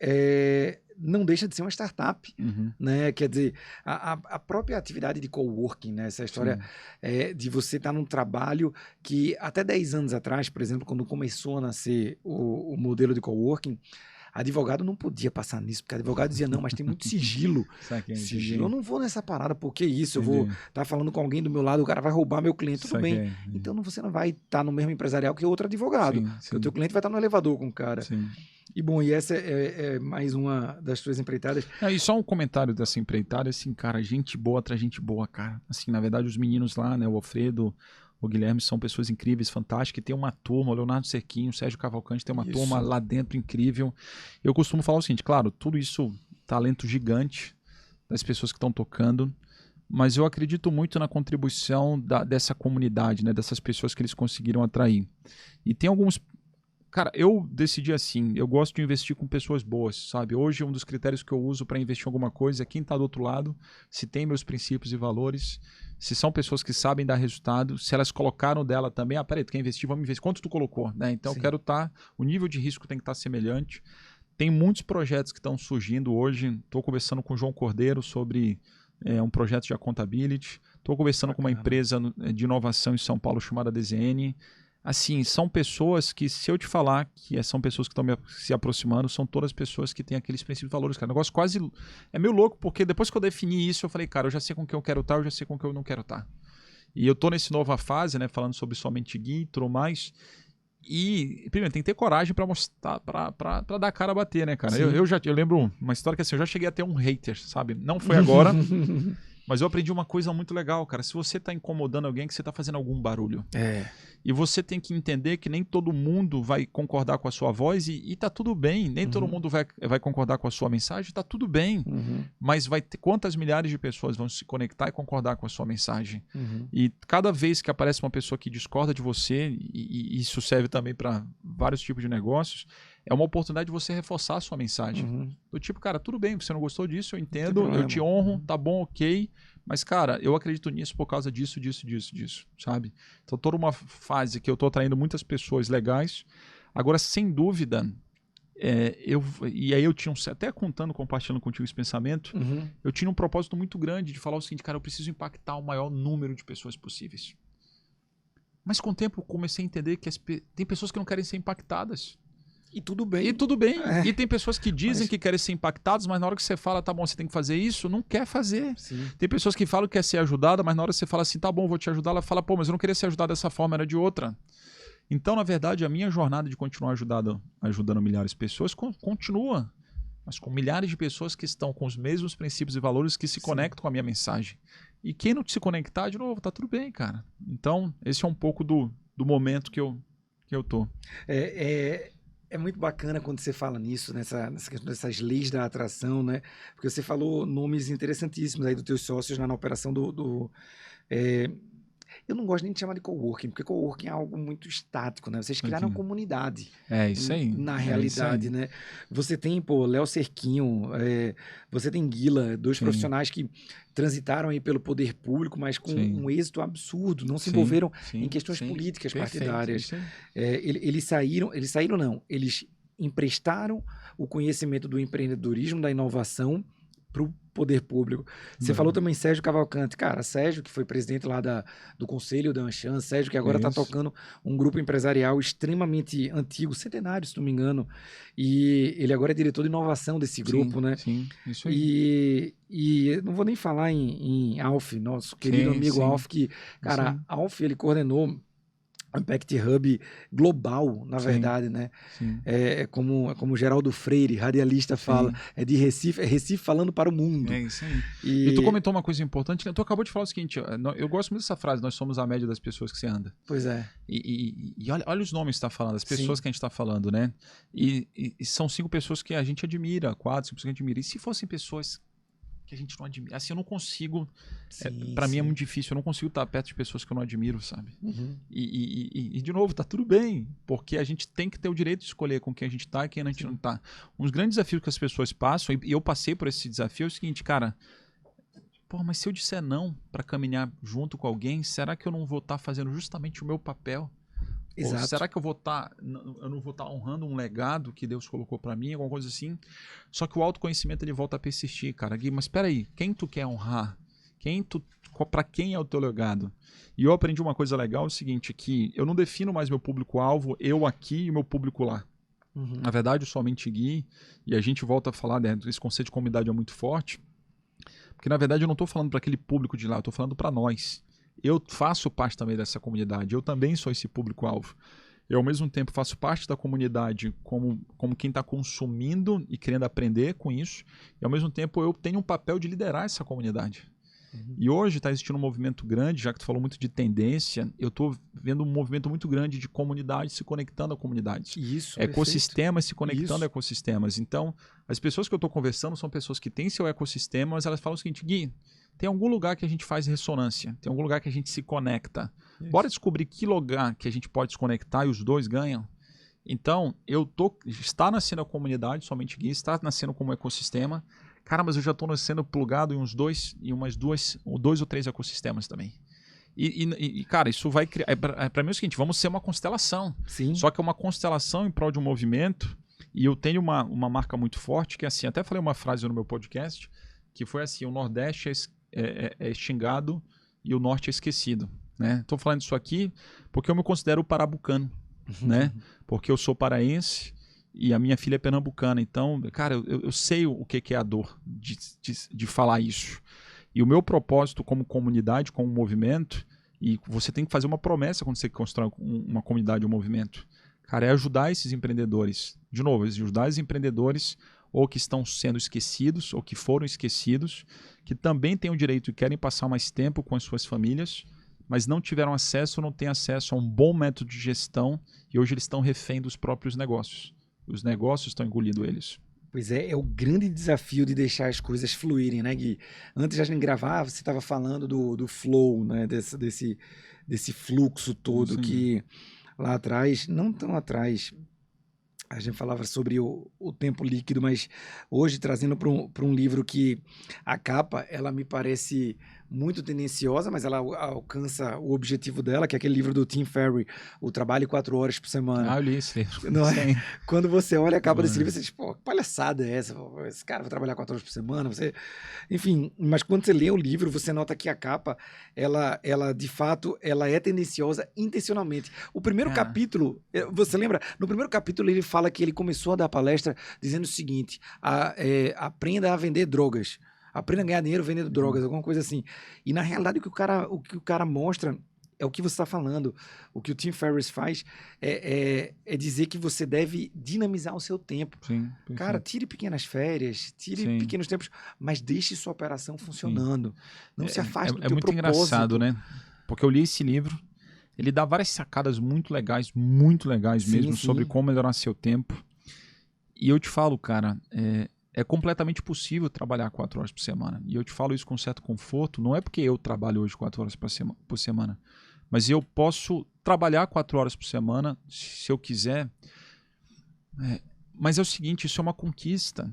não deixa de ser uma startup, né? Quer dizer, a própria atividade de coworking, né? Essa história de você estar num trabalho que até 10 anos atrás, por exemplo, quando começou a nascer o modelo de coworking, advogado não podia passar nisso, porque advogado dizia, não, mas tem muito sigilo. Sigilo, eu não vou nessa parada, porque isso? Eu vou estar falando com alguém do meu lado, o cara vai roubar meu cliente, tudo bem. Então você não vai estar no mesmo empresarial que outro advogado, porque o teu cliente vai estar no elevador com o cara. E bom, e essa é mais uma das tuas empreitadas. E só um comentário dessa empreitada, assim, cara, gente boa atrás gente boa, cara. Assim, na verdade, os meninos lá, né, o Alfredo, o Guilherme, são pessoas incríveis, fantásticas. Tem uma turma, o Leonardo Cerquinho, o Sérgio Cavalcante, tem uma turma lá dentro incrível. Eu costumo falar o seguinte, claro, tudo isso, talento gigante das pessoas que estão tocando, mas eu acredito muito na contribuição dessa comunidade, né, dessas pessoas que eles conseguiram atrair. E tem alguns... Cara, eu decidi assim, eu gosto de investir com pessoas boas, sabe? Hoje um dos critérios que eu uso para investir em alguma coisa é quem está do outro lado, se tem meus princípios e valores, se são pessoas que sabem dar resultado, se elas colocaram dela também, peraí, tu quer investir, vamos investir, quanto tu colocou, né? Então eu quero o nível de risco tem que estar semelhante. Tem muitos projetos que estão surgindo hoje, estou conversando com o João Cordeiro sobre um projeto de accountability, estou conversando com uma empresa de inovação em São Paulo chamada DZN. Assim, são pessoas que, se eu te falar que são pessoas que estão se aproximando, são todas pessoas que têm aqueles princípios e valores, cara. O negócio quase é meio louco, porque depois que eu defini isso, eu falei, cara, eu já sei com quem eu quero estar, eu já sei com quem eu não quero estar. E eu tô nessa nova fase, né, falando sobre somente Gui e tudo mais. E, primeiro, tem que ter coragem pra mostrar, pra dar a cara a bater, né, cara? Eu lembro uma história que assim, eu já cheguei a ter um hater, sabe? Não foi agora, mas eu aprendi uma coisa muito legal, cara. Se você tá incomodando alguém, que você tá fazendo algum barulho. E você tem que entender que nem todo mundo vai concordar com a sua voz e tá tudo bem. Nem todo mundo vai concordar com a sua mensagem, tá tudo bem. Mas vai ter quantas milhares de pessoas vão se conectar e concordar com a sua mensagem. E cada vez que aparece uma pessoa que discorda de você, e isso serve também para vários tipos de negócios, é uma oportunidade de você reforçar a sua mensagem. Do tipo, cara, tudo bem, você não gostou disso, eu entendo, eu te honro, tá bom, ok. Mas, cara, eu acredito nisso por causa disso, sabe? Então, toda uma fase que eu tô atraindo muitas pessoas legais. Agora, sem dúvida, e aí eu tinha até compartilhando contigo esse pensamento, eu tinha um propósito muito grande de falar o seguinte, cara, eu preciso impactar o maior número de pessoas possíveis. Mas com o tempo eu comecei a entender que tem pessoas que não querem ser impactadas. E tudo bem. E tudo bem. É. E tem pessoas que dizem que querem ser impactados, mas na hora que você fala, tá bom, você tem que fazer isso, não quer fazer. Sim. Tem pessoas que falam que quer ser ajudada, mas na hora que você fala assim, tá bom, vou te ajudar, ela fala, pô, mas eu não queria ser ajudada dessa forma, era de outra. Então, na verdade, a minha jornada de continuar ajudando milhares de pessoas continua, mas com milhares de pessoas que estão com os mesmos princípios e valores que se conectam com a minha mensagem. E quem não se conectar, de novo, tá tudo bem, cara. Então, esse é um pouco do momento que eu tô. É muito bacana quando você fala nisso, nessa questão dessas leis da atração, né? Porque você falou nomes interessantíssimos aí dos teus sócios na operação eu não gosto nem de chamar de coworking, porque coworking é algo muito estático, né? Vocês criaram uma comunidade. É isso aí. Na realidade, né? Você tem, Léo Cerquinho, você tem Guila, dois profissionais que transitaram aí pelo poder público, mas com um êxito absurdo, não se envolveram em questões políticas partidárias. Eles saíram não, eles emprestaram o conhecimento do empreendedorismo, da inovação para o poder público. Você falou também Sérgio Cavalcante. Cara, Sérgio, que foi presidente lá do Conselho da Anshan, Sérgio, que agora está tocando um grupo empresarial extremamente antigo, centenário, se não me engano, e ele agora é diretor de inovação desse grupo, né? Sim, isso aí. E não vou nem falar em Alf, nosso querido amigo Alf, que, cara, Alf, ele coordenou o Impact Hub global, na verdade, né? Como o Geraldo Freire, radialista, fala, é Recife falando para o mundo. É isso aí. E tu comentou uma coisa importante, tu acabou de falar o seguinte, eu gosto muito dessa frase, nós somos a média das pessoas que você anda. Pois é. E olha os nomes que você está falando, as pessoas que a gente está falando, né? E são 5 pessoas que a gente admira, 4, 5 pessoas que a gente admira. E se fossem pessoas que a gente não admira? Assim, eu não consigo. Para mim é muito difícil, eu não consigo estar perto de pessoas que eu não admiro, sabe? E de novo, tá tudo bem, porque a gente tem que ter o direito de escolher com quem a gente tá e quem a gente não tá. Um dos grandes desafios que as pessoas passam, e eu passei por esse desafio, é o seguinte, cara. Pô, mas se eu disser não para caminhar junto com alguém, será que eu não vou estar fazendo justamente o meu papel? Exato. Ou será que eu não vou estar honrando um legado que Deus colocou para mim, alguma coisa assim? Só que o autoconhecimento ele volta a persistir, cara. Gui, mas espera aí, quem tu quer honrar? Para quem é o teu legado? E eu aprendi uma coisa legal, é o seguinte, que eu não defino mais meu público-alvo, eu aqui e o meu público lá. Na verdade, eu somente Gui, e a gente volta a falar, né, esse conceito de comunidade é muito forte, porque na verdade eu não estou falando para aquele público de lá, eu estou falando para nós. Eu faço parte também dessa comunidade, eu também sou esse público-alvo. Eu, ao mesmo tempo, faço parte da comunidade como quem está consumindo e querendo aprender com isso, e ao mesmo tempo eu tenho um papel de liderar essa comunidade. E hoje está existindo um movimento grande, já que tu falou muito de tendência, eu estou vendo um movimento muito grande de comunidades se conectando a comunidades. Isso, ecossistemas se conectando a ecossistemas. Então, as pessoas que eu estou conversando são pessoas que têm seu ecossistema, mas elas falam o seguinte, Gui, tem algum lugar que a gente faz ressonância, tem algum lugar que a gente se conecta. Bora descobrir que lugar que a gente pode se conectar e os dois ganham. Então, está nascendo a comunidade, somente Gui, está nascendo como ecossistema. Cara, mas eu já estou nascendo plugado em dois ou três ecossistemas também. E cara, isso vai criar... Para mim é o seguinte, vamos ser uma constelação. Sim. Só que é uma constelação em prol de um movimento. E eu tenho uma marca muito forte, que é assim, até falei uma frase no meu podcast, que foi assim, o Nordeste é xingado e o Norte é esquecido. Estou falando isso aqui porque eu me considero parabucano, né? Porque eu sou paraense e a minha filha é pernambucana. Então, cara, eu sei o que é a dor de falar isso. E o meu propósito como comunidade, como movimento, e você tem que fazer uma promessa quando você constrói uma comunidade, um movimento, cara, é ajudar esses empreendedores. De novo, ajudar esses empreendedores ou que estão sendo esquecidos, ou que foram esquecidos, que também têm o direito e querem passar mais tempo com as suas famílias, mas não tiveram acesso ou não têm acesso a um bom método de gestão e hoje eles estão refém dos próprios negócios. Os negócios estão engolindo eles. Pois é o grande desafio de deixar as coisas fluírem, né, Gui? Antes de a gente gravar, você estava falando do flow, né, desse fluxo todo. Sim. Que lá atrás, não tão atrás, a gente falava sobre o tempo líquido, mas hoje trazendo para um livro que a capa, ela me parece muito tendenciosa, mas ela alcança o objetivo dela, que é aquele livro do Tim Ferriss, O Trabalho 4 Horas por Semana. Ah, eu li esse livro. Não é? Sim. Quando você olha a capa desse livro, você diz, pô, que palhaçada é essa? Esse cara vai trabalhar 4 horas por semana, Enfim, mas quando você lê o livro, você nota que a capa, ela de fato, ela é tendenciosa intencionalmente. O primeiro capítulo, você lembra? No primeiro capítulo ele fala que ele começou a dar palestra dizendo o seguinte, aprenda a vender drogas. Aprenda a ganhar dinheiro vendendo drogas, alguma coisa assim. E na realidade o que o cara mostra é o que você está falando. O que o Tim Ferriss faz é dizer que você deve dinamizar o seu tempo. Sim, cara, tire pequenas férias, tire pequenos tempos, mas deixe sua operação funcionando. Não se afaste do teu muito propósito. Engraçado, né? Porque eu li esse livro, ele dá várias sacadas muito legais mesmo, sobre como melhorar seu tempo. E eu te falo, cara, é completamente possível trabalhar 4 horas por semana. E eu te falo isso com certo conforto, não é porque eu trabalho hoje 4 horas por semana, mas eu posso trabalhar 4 horas por semana, se eu quiser. Mas é o seguinte, isso é uma conquista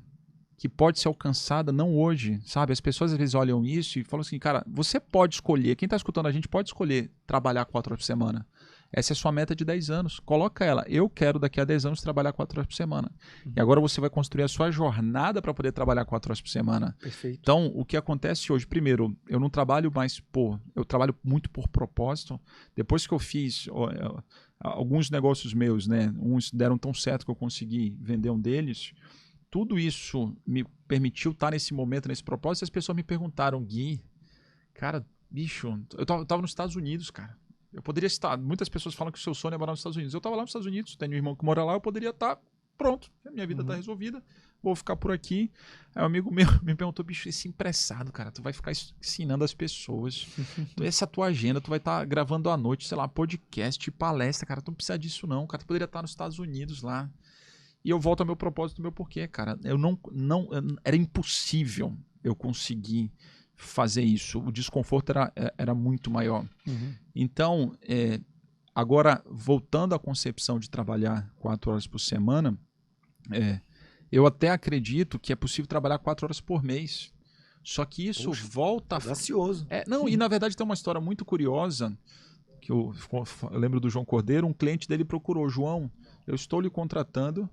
que pode ser alcançada não hoje, sabe? As pessoas às vezes olham isso e falam assim, cara, você pode escolher, quem está escutando a gente pode escolher trabalhar 4 horas por semana. Essa é a sua meta de 10 anos. Coloca ela. Eu quero daqui a 10 anos trabalhar 4 horas por semana. E agora você vai construir a sua jornada para poder trabalhar 4 horas por semana. Perfeito. Então, o que acontece hoje? Primeiro, eu não trabalho mais eu trabalho muito por propósito. Depois que eu fiz alguns negócios meus, né? Uns deram tão certo que eu consegui vender um deles. Tudo isso me permitiu estar nesse momento, nesse propósito. E as pessoas me perguntaram, Gui, cara, bicho, eu tava nos Estados Unidos, cara. Eu poderia estar. Muitas pessoas falam que o seu sonho é morar nos Estados Unidos. Eu estava lá nos Estados Unidos, tenho um irmão que mora lá, eu poderia estar pronto. A minha vida está resolvida, vou ficar por aqui. Aí um amigo meu me perguntou, bicho, esse empressado, cara, tu vai ficar ensinando as pessoas. Essa tua agenda, tu vai estar gravando à noite, sei lá, podcast, palestra, cara, tu não precisa disso não, cara, tu poderia estar nos Estados Unidos lá. E eu volto ao meu propósito, ao meu porquê, cara. Era impossível eu conseguir fazer isso. O desconforto era muito maior. Então, agora, voltando à concepção de trabalhar 4 horas por semana, eu até acredito que é possível trabalhar 4 horas por mês. Só que isso volta... Audacioso. E na verdade tem uma história muito curiosa, que eu lembro do João Cordeiro, um cliente dele procurou, João, eu estou lhe contratando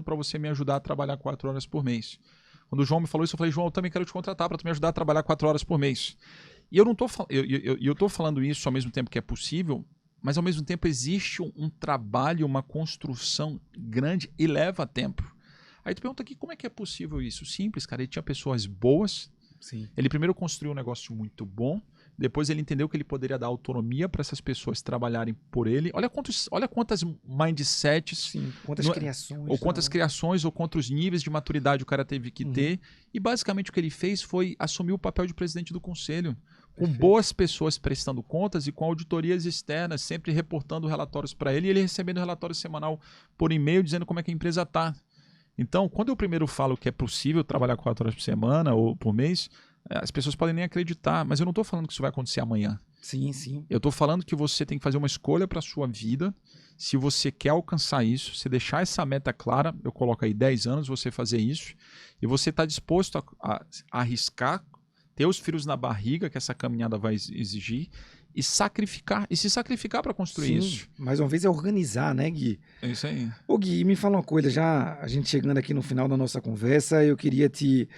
para você me ajudar a trabalhar 4 horas por mês. Quando o João me falou isso, eu falei, João, eu também quero te contratar para tu me ajudar a trabalhar 4 horas por mês. E eu não tô falando isso ao mesmo tempo que é possível, mas ao mesmo tempo existe um trabalho, uma construção grande e leva tempo. Aí tu pergunta aqui, como é que é possível isso? Simples, cara, ele tinha pessoas boas. Sim. Ele primeiro construiu um negócio muito bom, depois ele entendeu que ele poderia dar autonomia para essas pessoas trabalharem por ele. Olha quantas mindsets, sim, quantas criações. Ou quantas criações, ou quantos níveis de maturidade o cara teve que ter. E basicamente o que ele fez foi assumir o papel de presidente do conselho. Com boas pessoas prestando contas e com auditorias externas, sempre reportando relatórios para ele e ele recebendo relatório semanal por e-mail dizendo como é que a empresa está. Então, quando eu primeiro falo que é possível trabalhar 4 horas por semana ou por mês, as pessoas podem nem acreditar, mas eu não estou falando que isso vai acontecer amanhã. Sim, sim. Eu estou falando que você tem que fazer uma escolha para a sua vida. Se você quer alcançar isso, você deixar essa meta clara, eu coloco aí 10 anos você fazer isso, e você está disposto a arriscar, ter os frios na barriga que essa caminhada vai exigir, e se sacrificar para construir isso. Mais uma vez é organizar, né, Gui? É isso aí. Ô, Gui, me fala uma coisa, já a gente chegando aqui no final da nossa conversa, eu queria te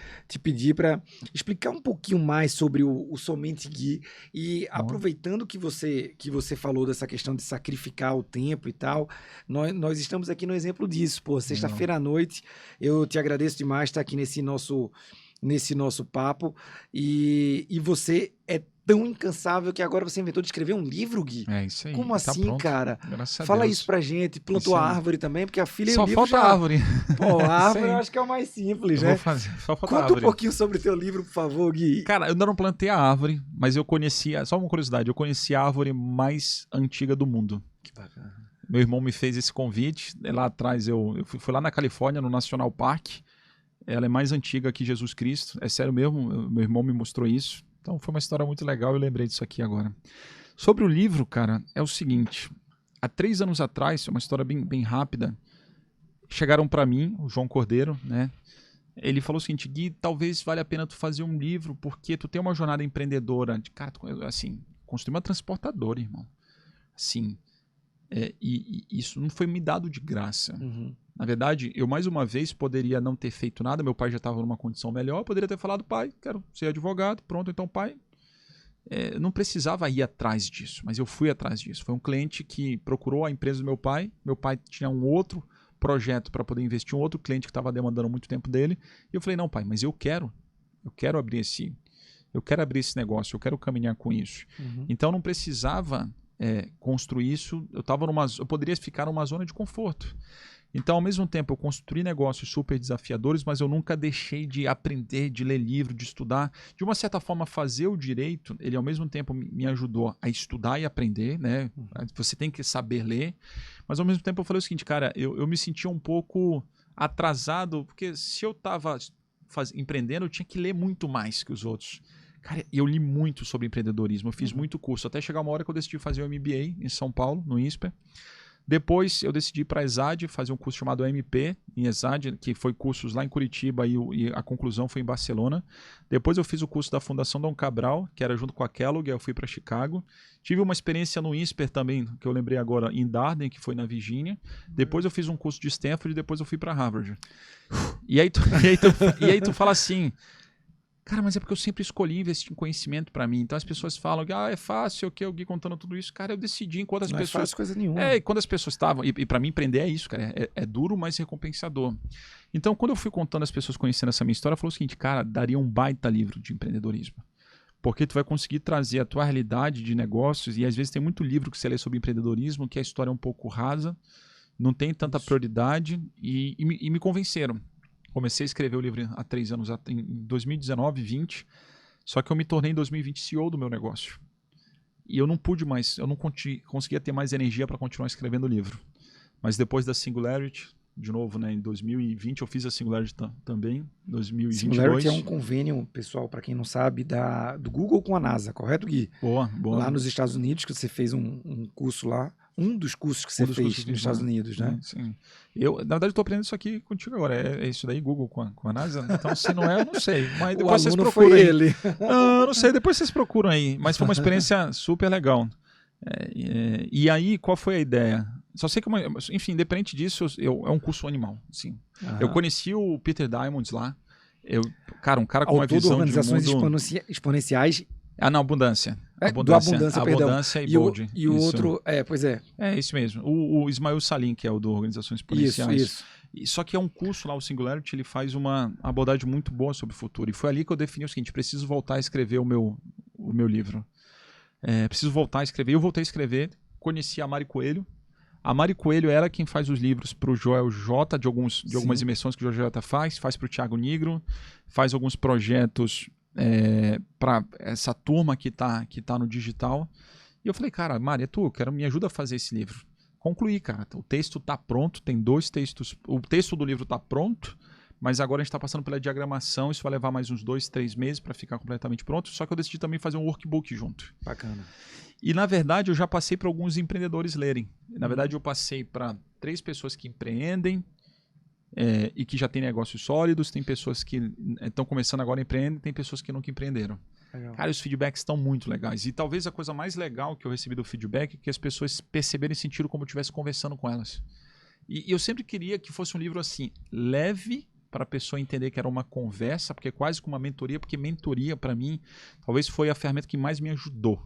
pedir para explicar um pouquinho mais sobre o Somente Gui e aproveitando que você falou dessa questão de sacrificar o tempo e tal, nós estamos aqui no exemplo disso, pô, sexta-feira à noite, eu te agradeço demais estar aqui nesse nosso papo e você é tão incansável que agora você inventou de escrever um livro, Gui. É isso aí. Como assim, pronto. cara? Graças a Fala Deus. isso pra gente. Plantou a árvore também, porque a filha e o livro falta a árvore. Pô, a árvore eu acho que é o mais simples, né? Vou fazer. Só falta a Conta árvore. um pouquinho sobre o teu livro, por favor, Gui. Cara, eu ainda não plantei a árvore, mas eu conhecia, só uma curiosidade, eu conheci a árvore mais antiga do mundo. Que bacana. Meu irmão me fez esse convite. Lá atrás eu fui lá na Califórnia, no National Park. Ela é mais antiga que Jesus Cristo. É sério mesmo, meu irmão me mostrou isso. Então foi uma história muito legal, eu lembrei disso aqui agora. Sobre o livro, cara, é o seguinte. Há 3 anos atrás, é uma história bem rápida, chegaram para mim, o João Cordeiro, né? Ele falou o seguinte: Gui, talvez valha a pena tu fazer um livro, porque tu tem uma jornada empreendedora. Cara, assim, construir uma transportadora, irmão. Assim, e isso não foi me dado de graça. Uhum. Na verdade, eu mais uma vez poderia não ter feito nada, meu pai já estava numa condição melhor, eu poderia ter falado, pai, quero ser advogado, pronto, então pai, não precisava ir atrás disso, mas eu fui atrás disso. Foi um cliente que procurou a empresa do meu pai tinha um outro projeto para poder investir, um outro cliente que estava demandando muito tempo dele, e eu falei, não pai, mas eu quero abrir esse negócio, eu quero caminhar com isso. Uhum. Então não precisava construir isso, eu poderia ficar numa zona de conforto. Então, ao mesmo tempo, eu construí negócios super desafiadores, mas eu nunca deixei de aprender, de ler livro, de estudar. De uma certa forma, fazer o direito, ele ao mesmo tempo me ajudou a estudar e aprender, né? Você tem que saber ler. Mas ao mesmo tempo eu falei o seguinte, cara, eu me sentia um pouco atrasado, porque se eu estava empreendendo, eu tinha que ler muito mais que os outros. Cara, eu li muito sobre empreendedorismo, eu fiz muito curso, até chegar uma hora que eu decidi fazer o MBA em São Paulo, no INSPER. Depois eu decidi ir para a ESAD, fazer um curso chamado MP em ESAD, que foi cursos lá em Curitiba e a conclusão foi em Barcelona. Depois eu fiz o curso da Fundação Dom Cabral, que era junto com a Kellogg, eu fui para Chicago. Tive uma experiência no INSPER também, que eu lembrei agora, em Darden, que foi na Virgínia. Depois eu fiz um curso de Stanford e depois eu fui para Harvard. E aí tu fala assim... Cara, mas é porque eu sempre escolhi investir em conhecimento para mim. Então as pessoas falam que é fácil, o Gui contando tudo isso. Cara, eu decidi enquanto as pessoas... Não é fácil coisa nenhuma. E quando as pessoas estavam... E para mim empreender é isso, cara. É duro, mas recompensador. Então quando eu fui contando as pessoas conhecendo essa minha história, falou o seguinte, cara, daria um baita livro de empreendedorismo. Porque tu vai conseguir trazer a tua realidade de negócios e às vezes tem muito livro que você lê sobre empreendedorismo que a história é um pouco rasa, não tem tanta prioridade e me convenceram. Comecei a escrever o livro há 3 anos, em 2019, 20. Só que eu me tornei em 2020 CEO do meu negócio. E eu não pude mais, eu não conseguia ter mais energia para continuar escrevendo o livro. Mas depois da Singularity, de novo, né, em 2020 eu fiz a Singularity também, 2022. Singularity é um convênio, pessoal, para quem não sabe, do Google com a NASA, correto, Gui? Boa. Lá nos Estados Unidos, que você fez um curso lá. Um dos cursos que você fez nos Estados Unidos, né? Sim. Na verdade, estou aprendendo isso aqui contigo agora. É isso daí, Google com a NASA? Então, se não é, eu não sei. Mas depois vocês procuram foi aí. ele. Não, não sei, depois vocês procuram aí. Mas foi uma experiência super legal. E aí, qual foi a ideia? Só sei que, enfim, independente disso, é um curso animal. Assim. Eu conheci o Peter Diamandis lá. Cara, um cara com uma visão de organizações exponenciais. Na Abundância. Do Abundância, perdão. Abundância e Bold. E o outro, pois é. É isso mesmo. O Ismael Salim, que é o do Organizações Exponenciais. Isso. Só que é um curso lá, o Singularity, ele faz uma abordagem muito boa sobre o futuro. E foi ali que eu defini o seguinte, preciso voltar a escrever o meu livro. Preciso voltar a escrever. Eu voltei a escrever, conheci a Mari Coelho. A Mari Coelho era quem faz os livros para o Joel J, de algumas imersões que o Joel J faz para o Thiago Nigro, faz alguns projetos... para essa turma que tá no digital. E eu falei, cara, Mari, me ajuda a fazer esse livro. Concluí, cara. O texto tá pronto, tem 2 textos. O texto do livro tá pronto, mas agora a gente tá passando pela diagramação, isso vai levar mais uns 2, 3 meses para ficar completamente pronto, só que eu decidi também fazer um workbook junto. Bacana. E na verdade eu já passei para alguns empreendedores lerem. Na verdade eu passei para 3 pessoas que empreendem, e que já tem negócios sólidos, tem pessoas que estão começando agora a empreender, tem pessoas que nunca empreenderam. Legal. Cara, os feedbacks estão muito legais. E talvez a coisa mais legal que eu recebi do feedback é que as pessoas perceberem e sentiram como eu estivesse conversando com elas. E eu sempre queria que fosse um livro assim, leve, para a pessoa entender que era uma conversa, porque é quase como uma mentoria, porque mentoria, para mim, talvez foi a ferramenta que mais me ajudou.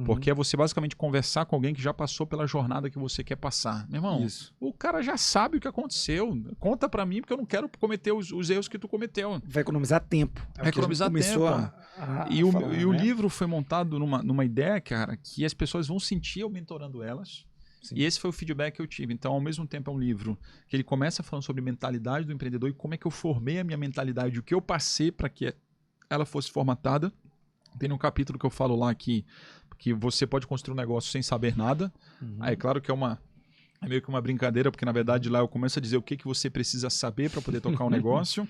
Porque é você basicamente conversar com alguém que já passou pela jornada que você quer passar. Meu irmão, o cara já sabe o que aconteceu. Conta pra mim, porque eu não quero cometer os erros que tu cometeu. Vai economizar tempo. Vai economizar tempo. O livro foi montado numa ideia, cara, que as pessoas vão sentir eu mentorando elas. Sim. E esse foi o feedback que eu tive. Então, ao mesmo tempo, é um livro que ele começa falando sobre mentalidade do empreendedor e como é que eu formei a minha mentalidade, o que eu passei para que ela fosse formatada. Tem um capítulo que eu falo lá que você pode construir um negócio sem saber nada. Aí, é claro que é meio que uma brincadeira, porque na verdade lá eu começo a dizer o que você precisa saber para poder tocar um negócio.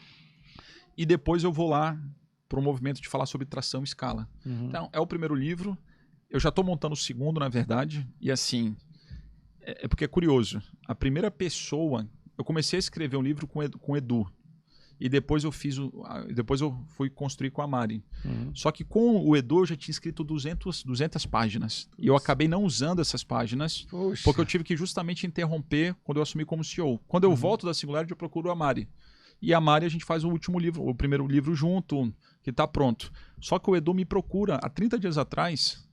E depois eu vou lá para o movimento de falar sobre tração e escala. Então, é o primeiro livro. Eu já estou montando o segundo, na verdade. E assim, porque é curioso. A primeira pessoa... Eu comecei a escrever um livro com o Edu. E depois depois eu fui construir com a Mari. Só que com o Edu eu já tinha escrito 200 páginas. E eu acabei não usando essas páginas, porque eu tive que justamente interromper quando eu assumi como CEO. Quando eu volto da Singularity, eu procuro a Mari. E a Mari a gente faz o último livro, o primeiro livro junto, que está pronto. Só que o Edu me procura há 30 dias atrás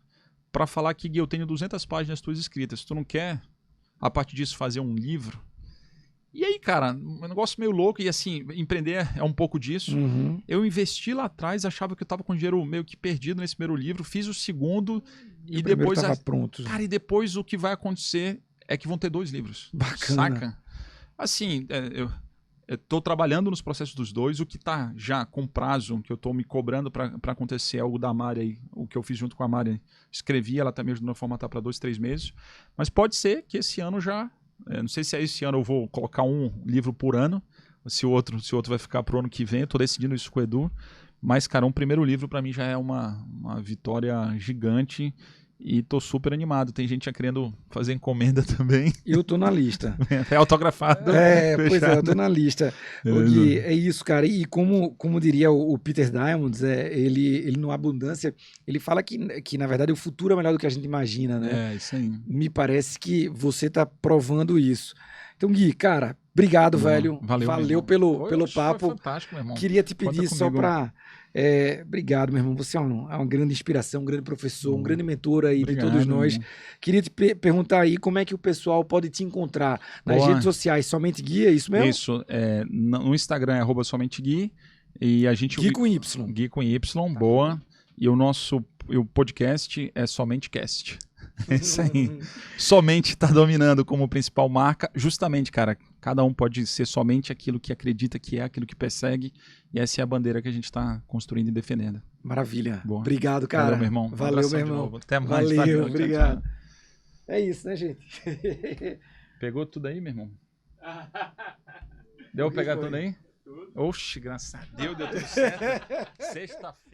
para falar que, Gui, eu tenho 200 páginas tuas escritas. Tu não quer, a partir disso, fazer um livro? E aí, cara, um negócio meio louco. E assim, empreender é um pouco disso. Eu investi lá atrás, achava que eu estava com dinheiro meio que perdido nesse primeiro livro. Fiz o segundo e depois... estava pronto. Cara, e depois o que vai acontecer é que vão ter 2 livros. Bacana. Saca? Assim, eu estou trabalhando nos processos dos 2, o que está já com prazo, que eu estou me cobrando para acontecer, é o da Mari aí, o que eu fiz junto com a Mari. Escrevi, ela também ajudou a formatar para 2, 3 meses. Mas pode ser que esse ano já... não sei se esse ano eu vou colocar um livro por ano, se o outro vai ficar pro ano que vem. Eu estou decidindo isso com o Edu. Mas, cara, um primeiro livro para mim já é uma vitória gigante. E tô super animado. Tem gente já querendo fazer encomenda também. Eu tô na lista. É autografado. Pois é, eu tô na lista. Gui, é isso, cara. E como diria o Peter Diamandis, ele no Abundância, ele fala que, na verdade, o futuro é melhor do que a gente imagina, né? É, isso aí. Me parece que você tá provando isso. Então, Gui, cara, obrigado, velho. Valeu pelo papo. Foi fantástico, meu irmão. Queria te pedir só para... obrigado, meu irmão. Você é uma grande inspiração, um grande professor, um grande mentor aí de todos nós. Queria te perguntar aí como é que o pessoal pode te encontrar nas redes sociais. Somente Gui, é isso mesmo? Isso. No Instagram é @somentegui. E a gente... Gui com Y. Gui com Y, boa. E o podcast é Somente Cast. É isso aí. Somente está dominando como principal marca. Justamente, cara, cada um pode ser somente aquilo que acredita que é, aquilo que persegue. E essa é a bandeira que a gente está construindo e defendendo. Maravilha. Boa. Obrigado, cara. Valeu, meu irmão. Valeu, meu irmão. Até mais. Valeu, obrigado. É isso, né, gente? Pegou tudo aí, meu irmão? Deu pra pegar tudo aí? Oxe, graças a Deus, deu tudo certo. Sexta-feira.